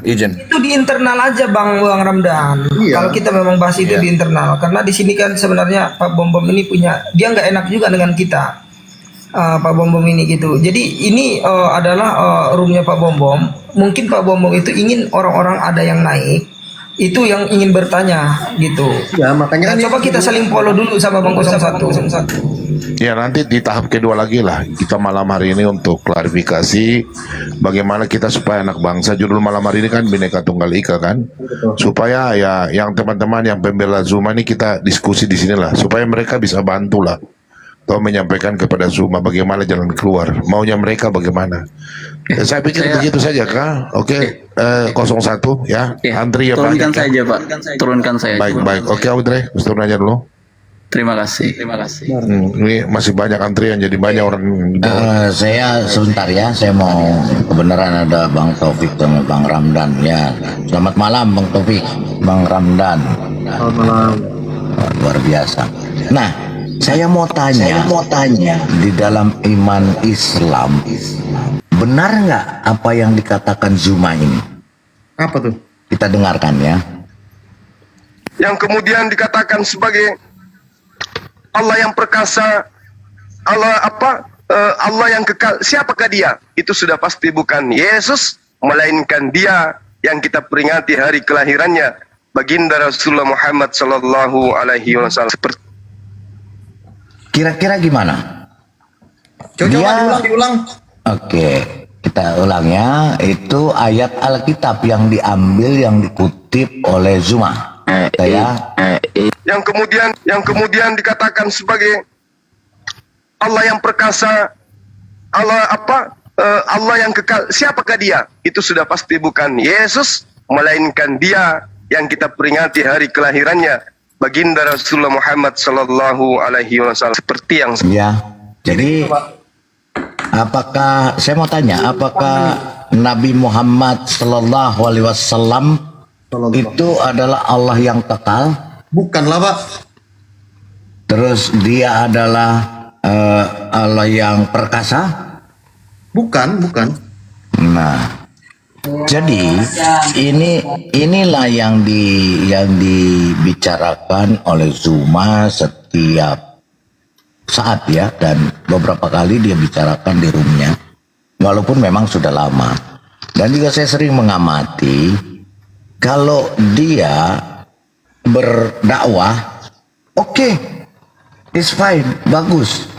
Izin. Itu di internal aja Bang Ramdan. Kalau kita memang bahas itu di internal, karena di sini kan sebenarnya Pak Bom ini punya, dia nggak enak juga dengan kita, Pak Bom ini gitu. Jadi ini adalah roomnya Pak Bom. Mungkin Pak Bom itu ingin orang-orang ada yang naik, itu yang ingin bertanya gitu. Ya makanya kan coba kita saling follow dulu sama Bang 01. Ya nanti di tahap kedua lagi lah kita malam hari ini untuk klarifikasi bagaimana kita supaya anak bangsa. Judul malam hari ini kan Bhinneka Tunggal Ika kan, supaya ya yang teman-teman yang pembela Zuma ini kita diskusi di sinilah supaya mereka bisa bantu lah atau menyampaikan kepada Zuma bagaimana jalan keluar, maunya mereka bagaimana. Saya pikir begitu saja kah? Oke, 01 ya, antri ya Pak. Turunkan saja Pak, turunkan saya. Baik. Oke Audrey, turun aja dulu. Terima kasih. Ini masih banyak antrian jadi banyak orang. Saya sebentar ya, saya mau kebenaran ada Bang Taufik sama Bang Ramdan ya. Selamat malam Bang Taufik, Bang Ramdan. Selamat malam. Luar biasa. Nah, Saya mau tanya, di dalam iman Islam, benar nggak apa yang dikatakan Zuma ini? Apa tuh? Kita dengarkan ya. Yang kemudian dikatakan sebagai Allah yang perkasa, Allah yang kekal. Siapakah dia? Itu sudah pasti bukan Yesus, melainkan dia yang kita peringati hari kelahirannya, baginda Rasulullah Muhammad sallallahu alaihi wasallam. Kira-kira gimana? Coba diulang. Oke, kita ulang ya. Itu ayat Alkitab yang diambil, yang dikutip oleh Zuma. Yang kemudian dikatakan sebagai Allah yang perkasa, Allah yang kekal. Siapakah dia? Itu sudah pasti bukan Yesus, melainkan dia yang kita peringati hari kelahirannya, baginda Rasulullah Muhammad sallallahu alaihi wasallam. Seperti yang ya. Jadi apakah saya mau tanya, apakah Nabi Muhammad sallallahu alaihi wasallam itu adalah Allah yang kekal? Bukanlah, Pak. Terus dia adalah Allah yang perkasa? Bukan. Nah, jadi inilah yang dibicarakan oleh Zuma setiap saat ya, dan beberapa kali dia bicarakan di roomnya, walaupun memang sudah lama. Dan juga saya sering mengamati kalau dia berdakwah, oke, it's fine, bagus.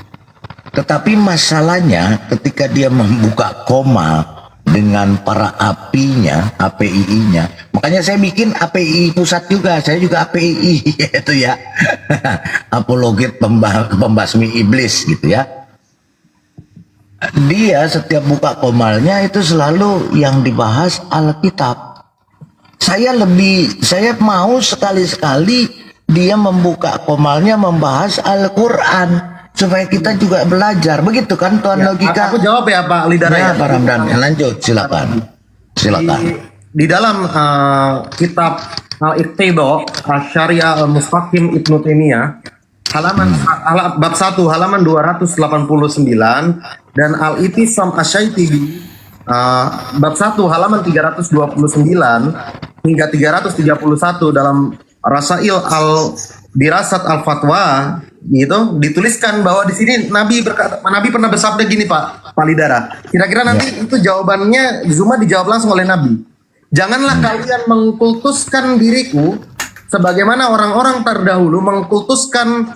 Tetapi masalahnya ketika dia membuka koma dengan para API-nya, APII-nya. Makanya saya bikin API pusat juga, saya juga APII itu ya. Apologet pembasmi iblis gitu ya. Dia setiap buka komalnya itu selalu yang dibahas Alkitab. Saya mau sekali-sekali dia membuka komalnya membahas Al-Quran. Supaya kita juga belajar, begitu kan Tuan Logika? Aku jawab ya Pak Lidara ya. Pak Ramdan, lanjut silakan. Di dalam kitab Al-Iqtido Syariah Al-Mustaqim Ibnu Taimiyah, bab 1 halaman 289, dan Al-Itisam Asy-Syaitibi bab 1 halaman 329 hingga 331 dalam Rasail Al-Dirasat Al-Fatwa gitu, dituliskan bahwa di sini Nabi pernah bersabda gini Pak Lidara. Kira-kira nanti itu jawabannya Zuma dijawab langsung oleh Nabi. Janganlah kalian mengkultuskan diriku sebagaimana orang-orang terdahulu mengkultuskan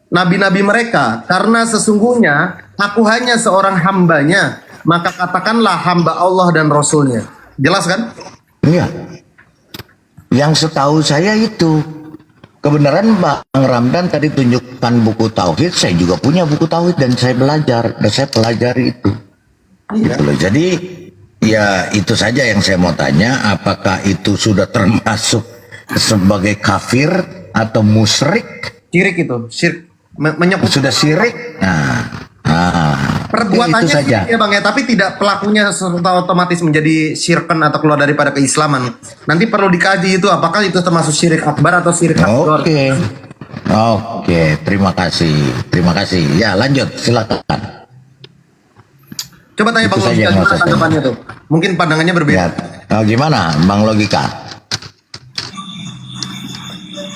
nabi-nabi mereka, karena sesungguhnya aku hanya seorang hambanya, maka katakanlah hamba Allah dan Rasulnya. Jelas kan? Iya. Yang setahu saya itu kebenaran Bang Ramdan tadi tunjukkan buku Tauhid, saya juga punya buku Tauhid dan saya belajar, dan saya pelajari itu. Gitu loh. Jadi ya itu saja yang saya mau tanya, apakah itu sudah termasuk sebagai kafir atau musyrik? Syirik itu, syirik. Menyebut sudah syirik. Perbuatannya itu saja. Ya Bang ya, tapi tidak pelakunya serta otomatis menjadi syirkan atau keluar daripada keislaman. Nanti perlu dikaji itu apakah itu termasuk syirik akbar atau syirik asghar. Oke, terima kasih. Ya, lanjut, silakan. Coba tanya Bang Logika gimana tanggapannya tuh? Mungkin pandangannya berbeda. Ya. Gimana Bang Logika?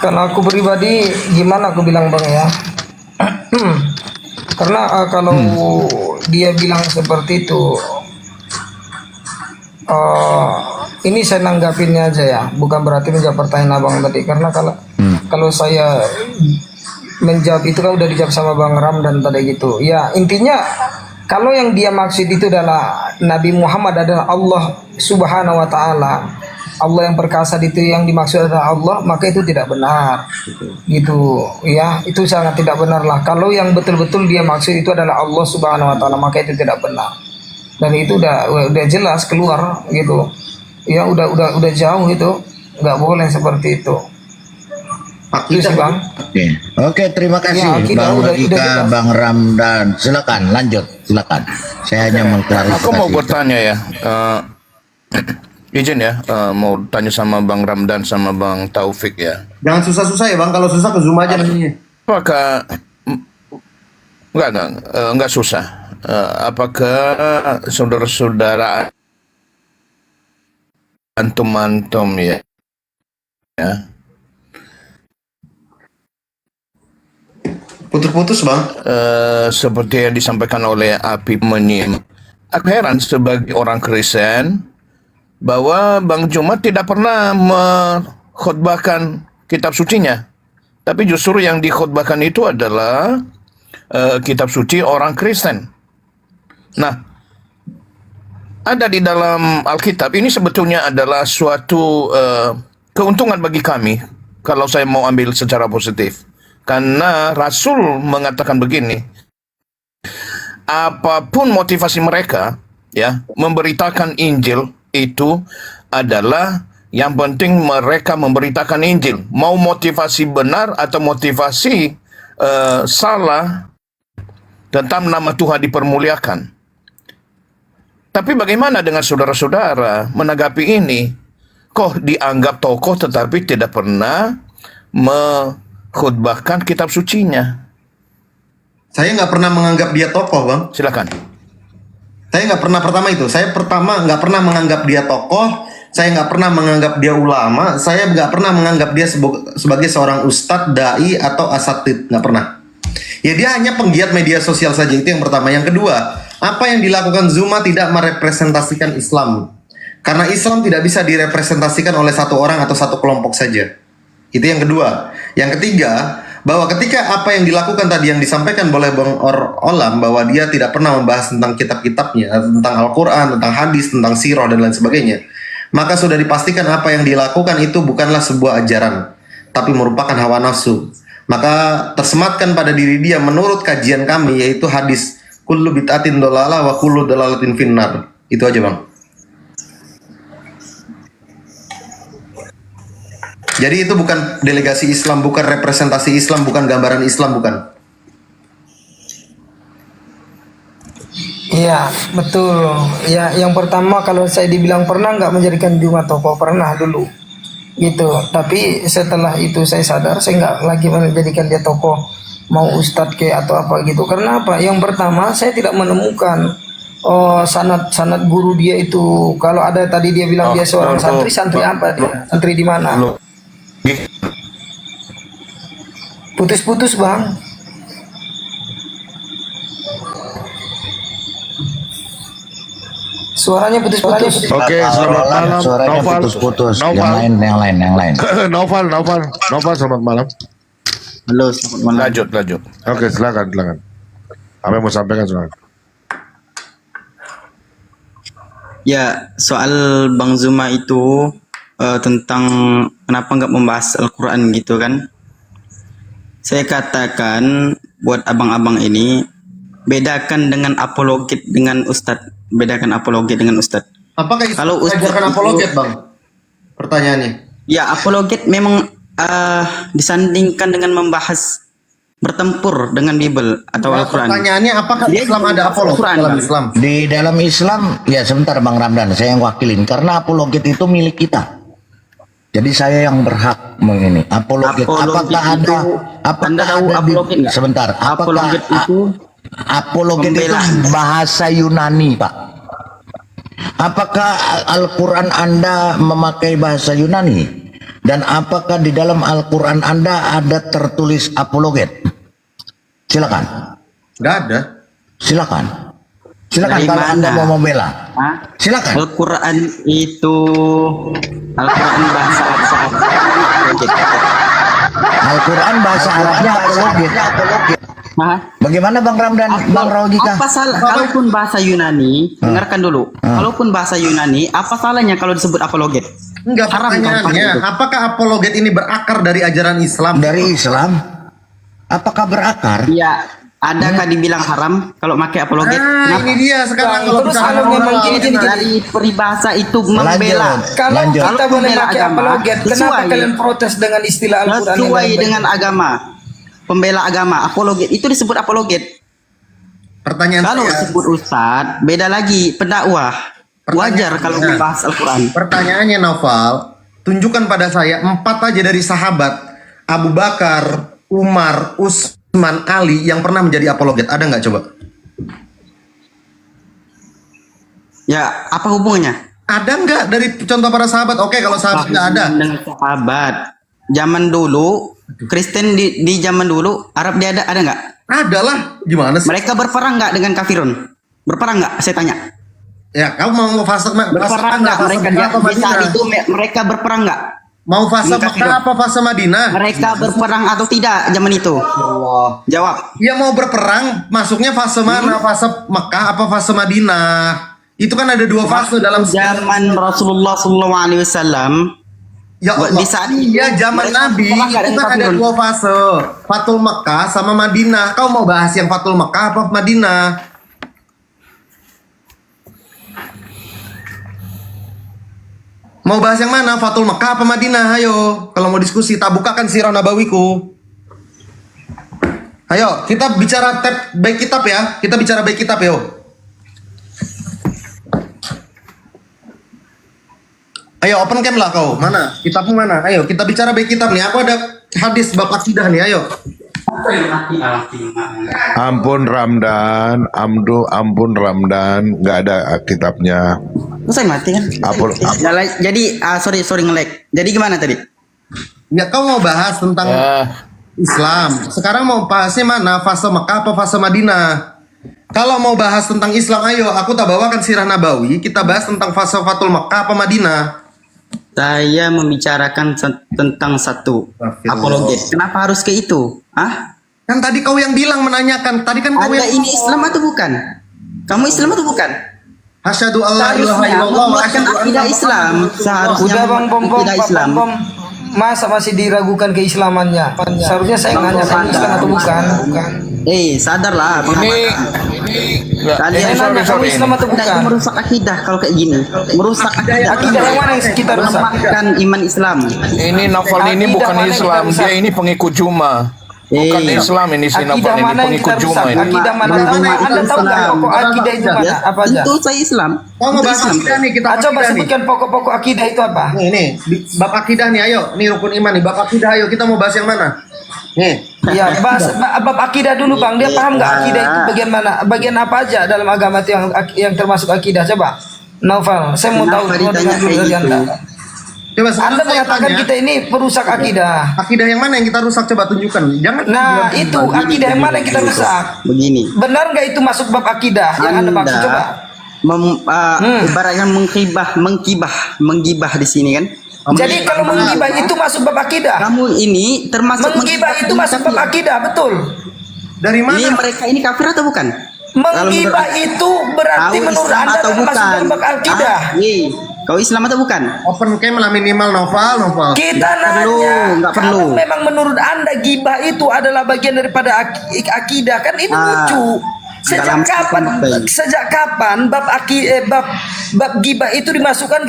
Kalau aku pribadi gimana aku bilang Bang ya? Karena kalau dia bilang seperti itu, ini saya nanggapinnya aja ya, bukan berarti menjawab pertanyaan abang tadi. Karena kalau saya menjawab itu kan udah dijawab sama Bang Ramdan tadi gitu. Ya intinya kalau yang dia maksud itu adalah Nabi Muhammad adalah Allah Subhanahu Wa Taala, Allah yang perkasa itu yang dimaksud adalah Allah, maka itu tidak benar gitu ya, itu sangat tidak benar lah. Kalau yang betul-betul dia maksud itu adalah Allah Subhanahu Wa Taala, maka itu tidak benar, dan itu udah jelas keluar gitu ya, udah jauh itu, nggak boleh seperti itu. Itu sih Bang. Oke, terima kasih Bang Logika, Bang Ramdan. Silakan lanjut, silakan. Saya hanya mengklarifikasi. Aku mau bertanya ya. Izin ya, mau tanya sama Bang Ramdan sama Bang Taufik ya. Jangan susah-susah ya Bang, kalau susah ke Zoom aja nantinya. Apakah Enggak susah. Apakah saudara-saudara antum ya, Putus-putus bang. seperti yang disampaikan oleh Apip Menyim, aku heran sebagai orang Kristen bahwa Bang Juma tidak pernah mengkhotbahkan kitab sucinya, tapi justru yang dikhotbahkan itu adalah kitab suci orang Kristen. Nah, ada di dalam Alkitab ini sebetulnya adalah suatu keuntungan bagi kami kalau saya mau ambil secara positif, karena Rasul mengatakan begini, apapun motivasi mereka ya memberitakan Injil itu adalah yang penting mereka memberitakan Injil, mau motivasi benar atau motivasi salah, tentang nama Tuhan dipermuliakan. Tapi bagaimana dengan saudara-saudara menanggapi ini? Kok dianggap tokoh tetapi tidak pernah mengkhotbahkan kitab sucinya? Saya nggak pernah menganggap dia tokoh, bang. Silakan. Saya nggak pernah, pertama itu. Saya pertama nggak pernah menganggap dia tokoh. Saya nggak pernah menganggap dia ulama. Saya nggak pernah menganggap dia sebagai seorang ustadz, dai atau asatid. Nggak pernah. Ya dia hanya penggiat media sosial saja, itu yang pertama. Yang kedua, apa yang dilakukan Zuma tidak merepresentasikan Islam. Karena Islam tidak bisa direpresentasikan oleh satu orang atau satu kelompok saja. Itu yang kedua. Yang ketiga, bahwa ketika apa yang dilakukan tadi yang disampaikan oleh Bang Olam, bahwa dia tidak pernah membahas tentang kitab-kitabnya, tentang Al-Quran, tentang hadis, tentang sirah, dan lain sebagainya, maka sudah dipastikan apa yang dilakukan itu bukanlah sebuah ajaran, tapi merupakan hawa nafsu. Maka tersematkan pada diri dia menurut kajian kami, yaitu hadis kullu bid'atin dolalah wa kullu dolalatin finnar. Itu aja, Bang. Jadi itu bukan delegasi Islam, bukan representasi Islam, bukan gambaran Islam, bukan. Iya, betul. Ya, yang pertama kalau saya dibilang pernah nggak menjadikan Juma tokoh, pernah dulu. Gitu. Tapi setelah itu saya sadar saya nggak lagi menjadikan dia tokoh, mau ustadz ke atau apa gitu. Karena apa? Yang pertama saya tidak menemukan sanad guru dia itu. Kalau ada tadi dia bilang dia seorang santri apa dia? Santri di mana? Putus-putus, Bang. Suaranya putus-putus. Oke, selamat malam. Suaranya Noval. putus-putus. Noval. Yang lain. Noval, selamat malam. Halo, selamat malam. Lanjut. Oke, silakan. Apa yang mau sampaikan, silakan. Ya, soal Bang Zuma itu tentang kenapa nggak membahas Al-Quran gitu kan. Saya katakan buat abang-abang ini, bedakan dengan apologet dengan ustadz. Bedakan apologet dengan ustadz. Apakah kalau mengajarkan apologet, Bang? Pertanyaannya. Ya, apologet memang disandingkan dengan membahas bertempur dengan Bible atau Al-Quran. Pertanyaannya, apakah Islam ada apologet dalam Islam? Di dalam Islam, ya sebentar Bang Ramdan, saya yang wakilin. Karena apologet itu milik kita. Jadi saya yang berhak mengini. Apologet apakah ada? Anda tahu apologet nggak? Sebentar. Apologet itu apologet itu bahasa Yunani, Pak. Apakah Al-Quran Anda memakai bahasa Yunani? Dan apakah di dalam Al-Quran Anda ada tertulis apologet? Silakan. Nggak ada. Silakan Dari kalau Anda mana? mau membela. Silakan. Al-Quran itu Al-Quran bahasa Arab. Al-Quran bahasa Arabnya apologet. Bagaimana Bang Ramdan, Bang Rogika? Apa salah? Kalaupun bahasa Yunani, dengarkan dulu. Kalaupun bahasa Yunani, apa salahnya kalau disebut apologet? Enggak, pertanyaannya, apakah apologet ini berakar dari ajaran Islam? Dari Islam? Apakah berakar? Iya. Adakah dibilang haram kalau pakai apologet? Ini dia sekarang kalau terus bicara kalau memang moral, gini, dari peribahasa itu membela. Kalau kita boleh pakai apologet, kenapa sesuai, kalian protes dengan istilah Al-Quran? sesuai dengan agama, pembela agama, apologet itu disebut apologet. Pertanyaan kalau saya, disebut ustadz, beda lagi, pendakwah. Wajar kalau membahas Al-Quran. Pertanyaannya, Noval, tunjukkan pada saya 4 aja dari sahabat, Abu Bakar, Umar, Utsman, Ali yang pernah menjadi apologet? Ada nggak coba? Ya, apa hubungannya? Ada nggak dari contoh para sahabat? Oke, kalau sahabat nggak ada. Dengan sahabat. Zaman dulu, Kristen di zaman dulu, Arab dia ada nggak? Ada lah. Gimana sih? Mereka berperang nggak dengan kafirun? Berperang nggak? Saya tanya. Ya, kamu mau fase Berperang nggak mereka di saat itu mereka berperang nggak? Mau fase Mekah apa fase Madinah? Mereka berperang atau tidak zaman itu? Allah. Jawab. Ya mau berperang, masuknya fase mana? Fase Mekah apa fase Madinah? Itu kan ada dua fase dalam zaman Rasulullah SAW. Ya Allah. Di saat iya zaman Nabi itu kan ada dua fase, Fatul Mekah sama Madinah. Kau mau bahas yang Fatul Mekah apa Madinah? Mau bahas yang mana? Fatul Mekah apa Madinah? Ayo, kalau mau diskusi, tak bukakan sirah nabawiku. Ayo, kita bicara tab baik kitab ya. Kita bicara baik kitab yo. Ayo, open cam lah kau. Mana? Kitabmu mana? Ayo, kita bicara baik kitab nih. Aku ada hadis bab akidah nih. Ayo. Ampun Ramdan, ampun Ramdan, nggak ada kitabnya. Saya mati kan? Jadi sorry nge-lag. Jadi gimana tadi? Ya kau mau bahas tentang Islam. Sekarang mau bahasnya mana? Fase Mekah apa fase Madinah? Kalau mau bahas tentang Islam, ayo aku tak bawakan sirah nabawi. Kita bahas tentang fase Fatul Mekah apa Madinah. Saya membicarakan tentang satu apologet. Kenapa harus ke itu? Hah? Kan tadi kau yang bilang menanyakan. Tadi kan kau Anda yang ini Islam atau bukan? Kamu Islam atau bukan? Asyhadu alla ilaha illallah wa asyhadu akidah Islam. Seharusnya Udah Bang Bom, akidah Islam. Masa masih diragukan keislamannya? Seharusnya saya nanya Islam atau bukan? Sadarlah. Kalian kamu Islam atau bukan? Merusak akidah kalau kayak gini. Merusak akidah. Akidah yang mana yang kita rusak? Melemahkan iman Islam. Ini Novel ini bukan Islam, dia ini pengikut Juma. Bukan Islam ini si Novel ini pengikut Juma ini. Akidah mana? Anda tahu nggak pokok akidah itu mana? Apa aja? Itu saya Islam. Kau mau bahas akidah nih, kita coba sebutkan pokok-pokok akidah itu apa? Nih, bab akidah nih, ayo. Nih rukun iman nih, bab akidah, ayo kita mau bahas yang mana? Nih. Ya, bahas bab akidah dulu Bang. Dia paham nggak akidah itu bagian mana? Bagian apa aja dalam agama itu yang termasuk akidah? Coba. Novel, saya mau tahu dulu dari Anda. Coba Anda mengatakan kita ini perusak akidah. Akidah yang mana yang kita rusak? Coba tunjukkan. Jangan. Nah, itu akidah yang mana yang kita rusak? Begini. Benar nggak itu masuk bab akidah yang Anda maksud? Coba. Ibaratnya menggibah di sini kan. Jadi kalau menggibah itu masuk bab akidah. Kamu ini termasuk menggibah itu masuk bab akidah, betul. Dari mana? Ini mereka ini kafir atau bukan? Menggibah itu berarti menurut Anda masuk dalam bab akidah. Kau Islam atau bukan? Open cam lah minimal novel. Kita nanya, nggak perlu. kalau memang menurut Anda gibah itu adalah bagian daripada akidah, kan ini lucu. Sejak kapan bab gibah itu dimasukkan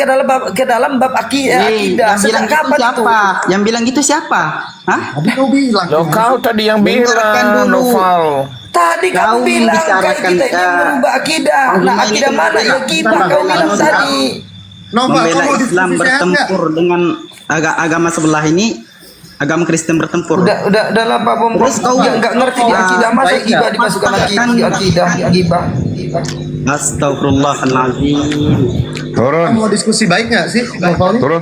ke dalam bab akidah? Sejak kapan itu? Yang bilang gitu siapa? Hah? Kau bilang. Kau tadi yang bilang Novel. Tadi kamu bilang kita ini merubah akidah. Nah, akidah mana ya gibah kau bilang tadi? Membela Islam bertempur dengan agama sebelah ini, agama Kristen bertempur. Udah lah Pak Bom. Terus kau nggak ngerti akidah, masa gibah dimasukkan akidah gibah. Astagfirullahaladzim. Turun. Mau diskusi baik nggak sih? Turun.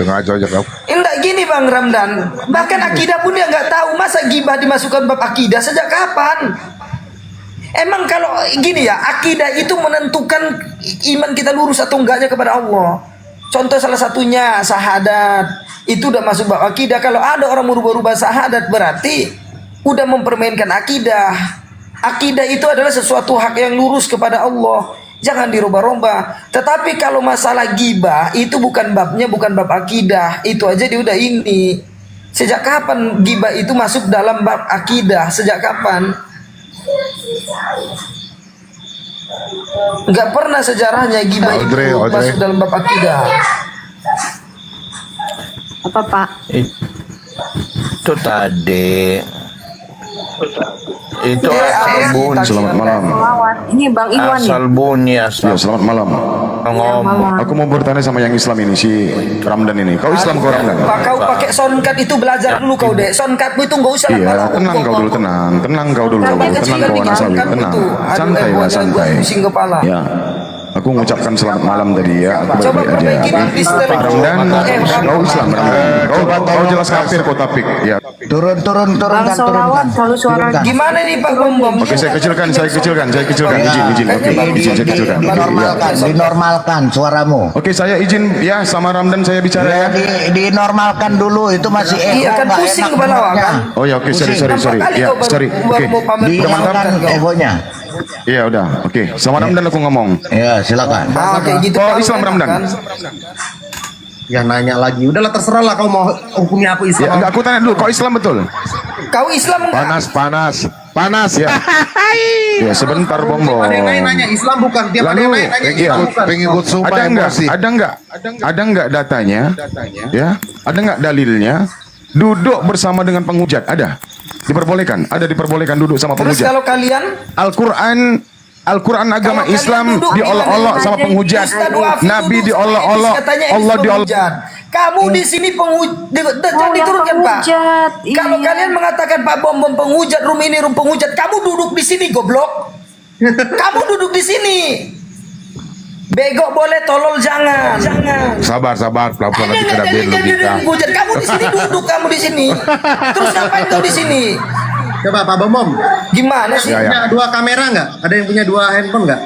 Tengah aja kau. Enggak gini Bang Ramdan. Bahkan akidah pun dia nggak tahu, masa gibah dimasukkan bab akidah sejak kapan? Emang kalau gini ya, akidah itu menentukan iman kita lurus atau enggaknya kepada Allah. Contoh salah satunya syahadat. Itu udah masuk bab akidah. Kalau ada orang merubah-rubah syahadat berarti udah mempermainkan akidah. Akidah itu adalah sesuatu hak yang lurus kepada Allah. Jangan dirubah-rubah. Tetapi kalau masalah gibah itu bukan babnya, bukan bab akidah. Itu aja dia udah ini. Sejak kapan gibah itu masuk dalam bab akidah? Sejak kapan? Nggak pernah sejarahnya gibah itu masuk dalam bab akidah. Apa Pak? Itu tadi Itu asal bunyi. Selamat malam. Selawat. Ini Bang Iwan nih. Asal bunyi asal. Ya, selamat malam. Ngomong. Aku mau bertanya sama yang Islam ini, si Ramdan ini. Kau Islam kau Ramdan? Pak, kau pakai soundcard itu belajar dulu kau deh. Soundcardmu itu nggak usah Iya, lah. tenang kau dulu, tenang. Tenang kau dulu. Tenang kau anak Salih, tenang. Santai lah, santai. Pusing kepala. Ya. Aku mengucapkan selamat malam tadi ya. Aku Coba baik-baik perbaiki aja. Mister. Pak Ramdan, kau Islam Ramdan. Kau jelas kafir kau tapik. Ya. Turunkan, Bang Solawat selalu suara. Gimana nih Pak Bom Bom? Oke, saya kecilkan. Izin. Oke, izin saya kecilkan. Oke, ya. Dinormalkan suaramu. Oke, saya izin ya sama Ramdan saya bicara ya. Dinormalkan dulu, itu masih echo. Iya kan nggak pusing enak kepala dengarnya. kan? Oh ya, oke, sorry. Ya, sorry. Oke. Dihilangkan egonya. Iya, udah. Oke, sama Ramdan aku ngomong. Ya, silakan. Oke, gitu. Oh, Pak, Islam enak Ramdan. kan? Ya nanya lagi. Udahlah terserah lah kau mau hukumnya aku Ya, Islam. enggak, aku tanya dulu, kau Islam betul? Kau Islam enggak? Panas ya. Ya, sebentar Bom. Ada yang nanya Islam bukan. Tiap ada yang nanya Islam bukan. Pengikut Suma ada enggak datanya? Ya, ada enggak dalilnya? Duduk bersama dengan penghujat, ada? Diperbolehkan duduk sama Terus penghujat. kalau kalian Al-Quran agama Kalau kalian Islam duduk di diolok-olok mana? sama penghujat. Ustaz Wafi Nabi duduk, diolok-olok, katanya Allah ini diolok. penghujat. Kamu di sini jangan yang diturunkan Pak. penghujat, Kalau iya. kalian mengatakan Pak Bom Bom penghujat, room ini room penghujat, kamu duduk di sini goblok. Kamu duduk di sini. Bego boleh, tolol jangan. Sabar, pelan-pelan Ada nanti nggak kita dari logika. penghujat? Kamu di sini duduk, kamu di sini. Terus ngapain kau di sini? Coba Pak Bom Bom. Gimana sih? Ya. Punya dua kamera nggak? Ada yang punya dua handphone nggak?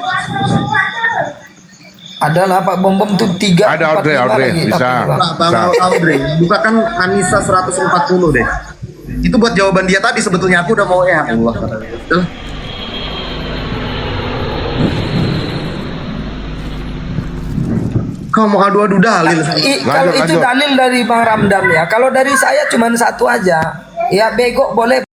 Ada lah Pak Bom Bom tuh 3. Ada, Audrey, bisa. Bang Audrey, bukakan Anissa 140 deh. Itu buat jawaban dia tadi sebetulnya aku udah mau ya Allah. Betul. Kau mau adu-adu dalil. Kalau itu dalil dari Bang Ramdan ya. Kalau dari saya cuma satu aja. Ya bego boleh.